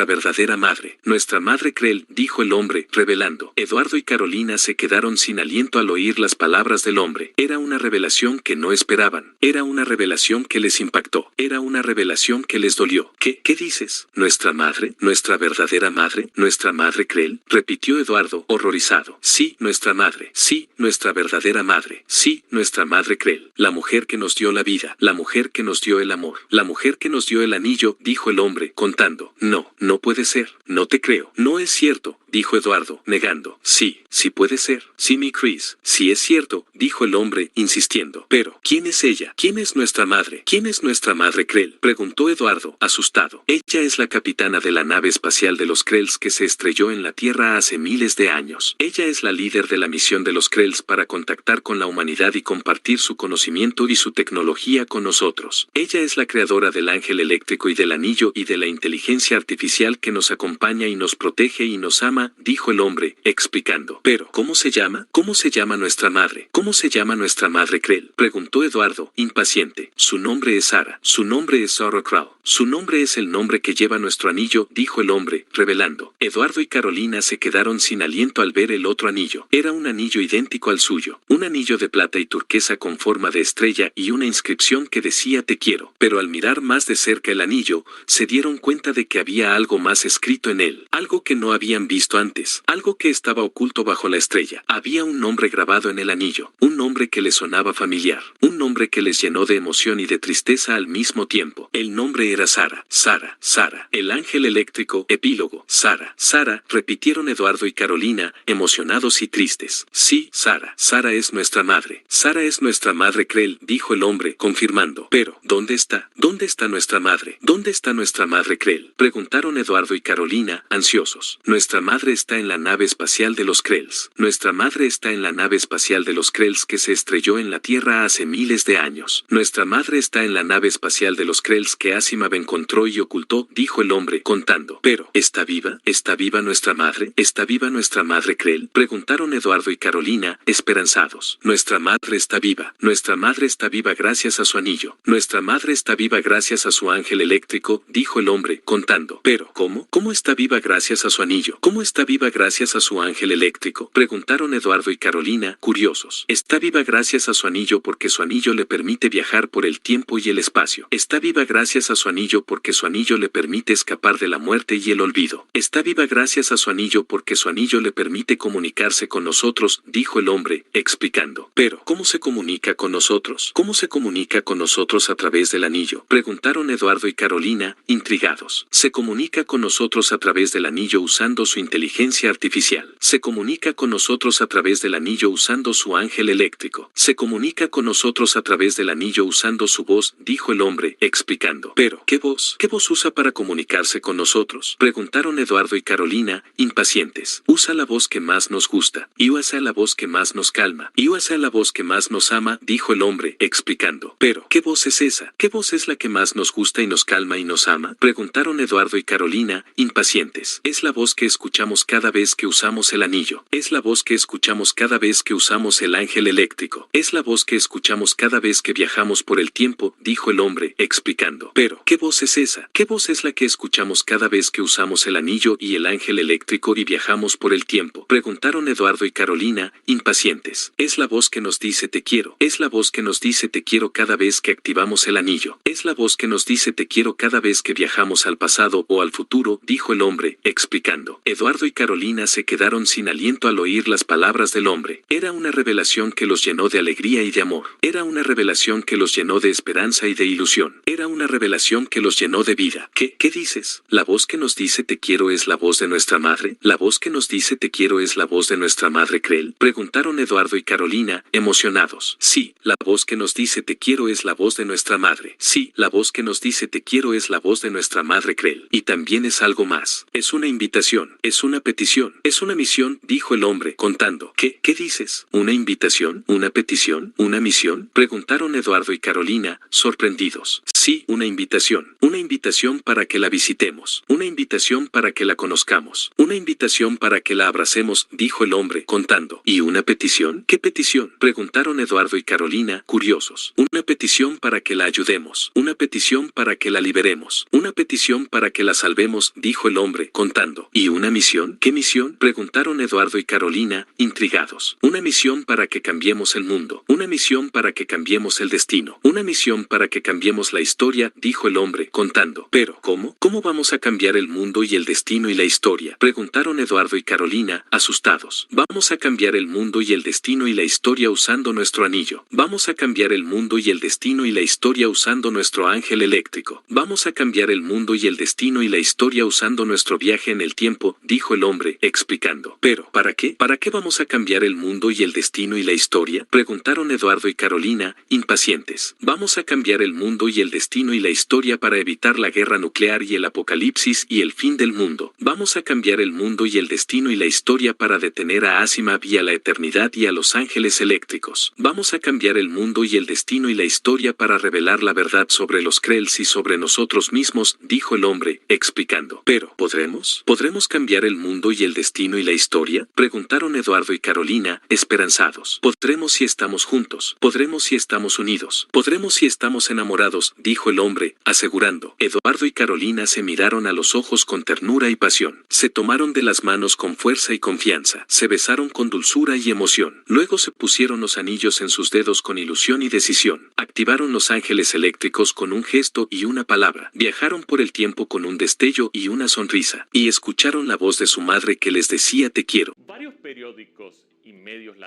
verdadera madre. Nuestra madre Krell, dijo el hombre, revelando. Eduardo y Carolina se quedaron sin aliento al oír las palabras del hombre. Era una revelación que no esperaban. Era una revelación que les impactó. Era una revelación que les dolió. ¿Qué dices? ¿Nuestra madre? ¿Nuestra verdadera madre? ¿Nuestra madre Krell? Repitió Eduardo, horrorizado. Sí, nuestra madre. Sí, nuestra verdadera madre. Sí, nuestra madre Krell. La mujer que nos dio la vida. La mujer que nos dio el amor. La mujer que nos dio el anillo, dijo el hombre, contando. No puede ser. No te creo. No es cierto, dijo Eduardo, negando. Sí puede ser. Sí, mi Chris. Sí es cierto, dijo el hombre, insistiendo. Pero, ¿quién es ella? ¿Quién es nuestra madre? ¿Quién es nuestra madre Krell? Preguntó Eduardo, asustado. Ella es la capitana de la nave espacial de los Krells que se estrelló en la Tierra hace miles de años. Ella es la líder de la misión de los Krells para contactar con la humanidad y compartir su conocimiento y su tecnología con nosotros. Ella es la creadora del ángel eléctrico y del anillo y de la inteligencia artificial que nos acompaña y nos protege y nos ama, dijo el hombre, explicando. Pero, ¿cómo se llama? ¿Cómo se llama nuestra madre? ¿Cómo se llama nuestra madre Krell? Preguntó Eduardo, impaciente. Su nombre es Sara. Su nombre es Sarah Crow. Su nombre es el nombre que lleva nuestro anillo, dijo el hombre, revelando. Eduardo y Carolina se quedaron sin aliento al ver el otro anillo. Era un anillo idéntico al suyo. Un anillo de plata y turquesa con forma de estrella y una inscripción que decía te quiero. Pero al mirar más de cerca el anillo, se dieron cuenta de que había algo más escrito en él. Algo que no habían visto antes. Algo que estaba oculto bajo la estrella. Había un nombre grabado en el anillo. Un nombre que les sonaba familiar. Un nombre que les llenó de emoción y de tristeza al mismo tiempo. El nombre era Sara. Sara. El ángel ángel eléctrico, epílogo. Sara, Sara, repitieron Eduardo y Carolina, emocionados y tristes. Sí, Sara, Sara es nuestra madre. Sara es nuestra madre Krell, dijo el hombre, confirmando. Pero, ¿dónde está? ¿Dónde está nuestra madre? ¿Dónde está nuestra madre Krell? Preguntaron Eduardo y Carolina, ansiosos. Nuestra madre está en la nave espacial de los Krells. Nuestra madre está en la nave espacial de los Krells que se estrelló en la Tierra hace miles de años. Nuestra madre está en la nave espacial de los Krells que Asimov encontró y ocultó, dijo el hombre, contando. Pero, ¿está viva? ¿Está viva nuestra madre? ¿Está viva nuestra madre Krell? Preguntaron Eduardo y Carolina, esperanzados. Nuestra madre está viva. Nuestra madre está viva gracias a su anillo. Nuestra madre está viva gracias a su ángel eléctrico, dijo el hombre, contando. Pero, ¿cómo? ¿Cómo está viva gracias a su anillo? ¿Cómo está viva gracias a su ángel eléctrico? Preguntaron Eduardo y Carolina, curiosos. Está viva gracias a su anillo porque su anillo le permite viajar por el tiempo y el espacio. Está viva gracias a su anillo porque su anillo le permite escapar de la muerte y el olvido. Está viva gracias a su anillo porque su anillo le permite comunicarse con nosotros, dijo el hombre, explicando. Pero, ¿cómo se comunica con nosotros? ¿Cómo se comunica con nosotros a través del anillo? Preguntaron Eduardo y Carolina, intrigados. Se comunica con nosotros a través del anillo usando su inteligencia artificial. Se comunica con nosotros a través del anillo usando su ángel eléctrico. Se comunica con nosotros a través del anillo usando su voz, dijo el hombre, explicando. Pero, ¿qué voz? ¿Qué voz usa para comunicarse con nosotros? Preguntaron Eduardo y Carolina, impacientes. Usa la voz que más nos gusta. Y usa la voz que más nos calma. Y usa la voz que más nos ama, dijo el hombre, explicando. Pero, ¿qué voz es esa? ¿Qué voz es la que más nos gusta y nos calma y nos ama? Preguntaron Eduardo y Carolina, impacientes. Es la voz que escuchamos cada vez que usamos el anillo. Es la voz que escuchamos cada vez que usamos el ángel eléctrico. Es la voz que escuchamos cada vez que viajamos por el tiempo, dijo el hombre, explicando. Pero, ¿qué voz es esa? ¿Qué voz es la que escuchamos cada vez que usamos el anillo y el ángel eléctrico y viajamos por el tiempo? Preguntaron Eduardo y Carolina, impacientes. Es la voz que nos dice te quiero. Es la voz que nos dice te quiero cada vez que activamos el anillo. Es la voz que nos dice te quiero cada vez que viajamos al pasado o al futuro, dijo el hombre, explicando. Eduardo y Carolina se quedaron sin aliento al oír las palabras del hombre. Era una revelación que los llenó de alegría y de amor. Era una revelación que los llenó de esperanza y de ilusión. Era una revelación que los llenó de vida. ¿Qué dices? ¿La voz que nos dice te quiero es la voz de nuestra madre? ¿La voz que nos dice te quiero es la voz de nuestra madre Krell? Preguntaron Eduardo y Carolina, emocionados. Sí, la voz que nos dice te quiero es la voz de nuestra madre. Sí, la voz que nos dice te quiero es la voz de nuestra madre Krell. Y también es algo más. Es una invitación. Es una petición. Es una misión, dijo el hombre, contando. ¿Qué dices? ¿Una invitación? ¿Una petición? ¿Una misión? Preguntaron Eduardo y Carolina, sorprendidos. Sí, una invitación. Una invitación para que la visitemos. Una invitación para que la conozcamos. Una invitación para que la abracemos, dijo el hombre, contando. ¿Y una petición? ¿Qué petición? Preguntaron Eduardo y Carolina, curiosos. Una petición para que la ayudemos. Una petición para que la liberemos. Una petición para que la salvemos, dijo el hombre, contando. ¿Y una misión? ¿Qué misión? Preguntaron Eduardo y Carolina, intrigados. Una misión para que cambiemos el mundo. Una misión para que cambiemos el destino. Una misión para que cambiemos la historia, dijo el hombre, contando. Pero, ¿cómo? ¿Cómo vamos a cambiar el mundo y el destino y la historia? Preguntaron Eduardo y Carolina, asustados. Vamos a cambiar el mundo y el destino y la historia usando nuestro anillo. Vamos a cambiar el mundo y el destino y la historia usando nuestro ángel eléctrico. Vamos a cambiar el mundo y el destino y la historia usando nuestro viaje en el tiempo, dijo el hombre, explicando. Pero, ¿para qué? ¿Para qué vamos a cambiar el mundo y el destino y la historia? Preguntaron Eduardo y Carolina, impacientes. Vamos a cambiar el mundo y el destino y la historia para evitar la guerra nuclear y el apocalipsis y el fin del mundo. Vamos a cambiar el mundo y el destino y la historia para detener a Asimov y a la eternidad y a los ángeles eléctricos. Vamos a cambiar el mundo y el destino y la historia para revelar la verdad sobre los Krells y sobre nosotros mismos, dijo el hombre, explicando. Pero, ¿podremos? ¿Podremos cambiar el mundo y el destino y la historia? Preguntaron Eduardo y Carolina, esperanzados. ¿Podremos si estamos juntos? ¿Podremos si estamos unidos? ¿Podremos si estamos enamorados? Dijo el hombre, asegurando. Eduardo y Carolina se miraron a los ojos con ternura y pasión. Se tomaron de las manos con fuerza y confianza. Se besaron con dulzura y emoción. Luego se pusieron los anillos en sus dedos con ilusión y decisión. Activaron los ángeles eléctricos con un gesto y una palabra. Viajaron por el tiempo con un destello y una sonrisa. Y escucharon la voz de su madre que les decía te quiero. Varios periódicos y medios latinos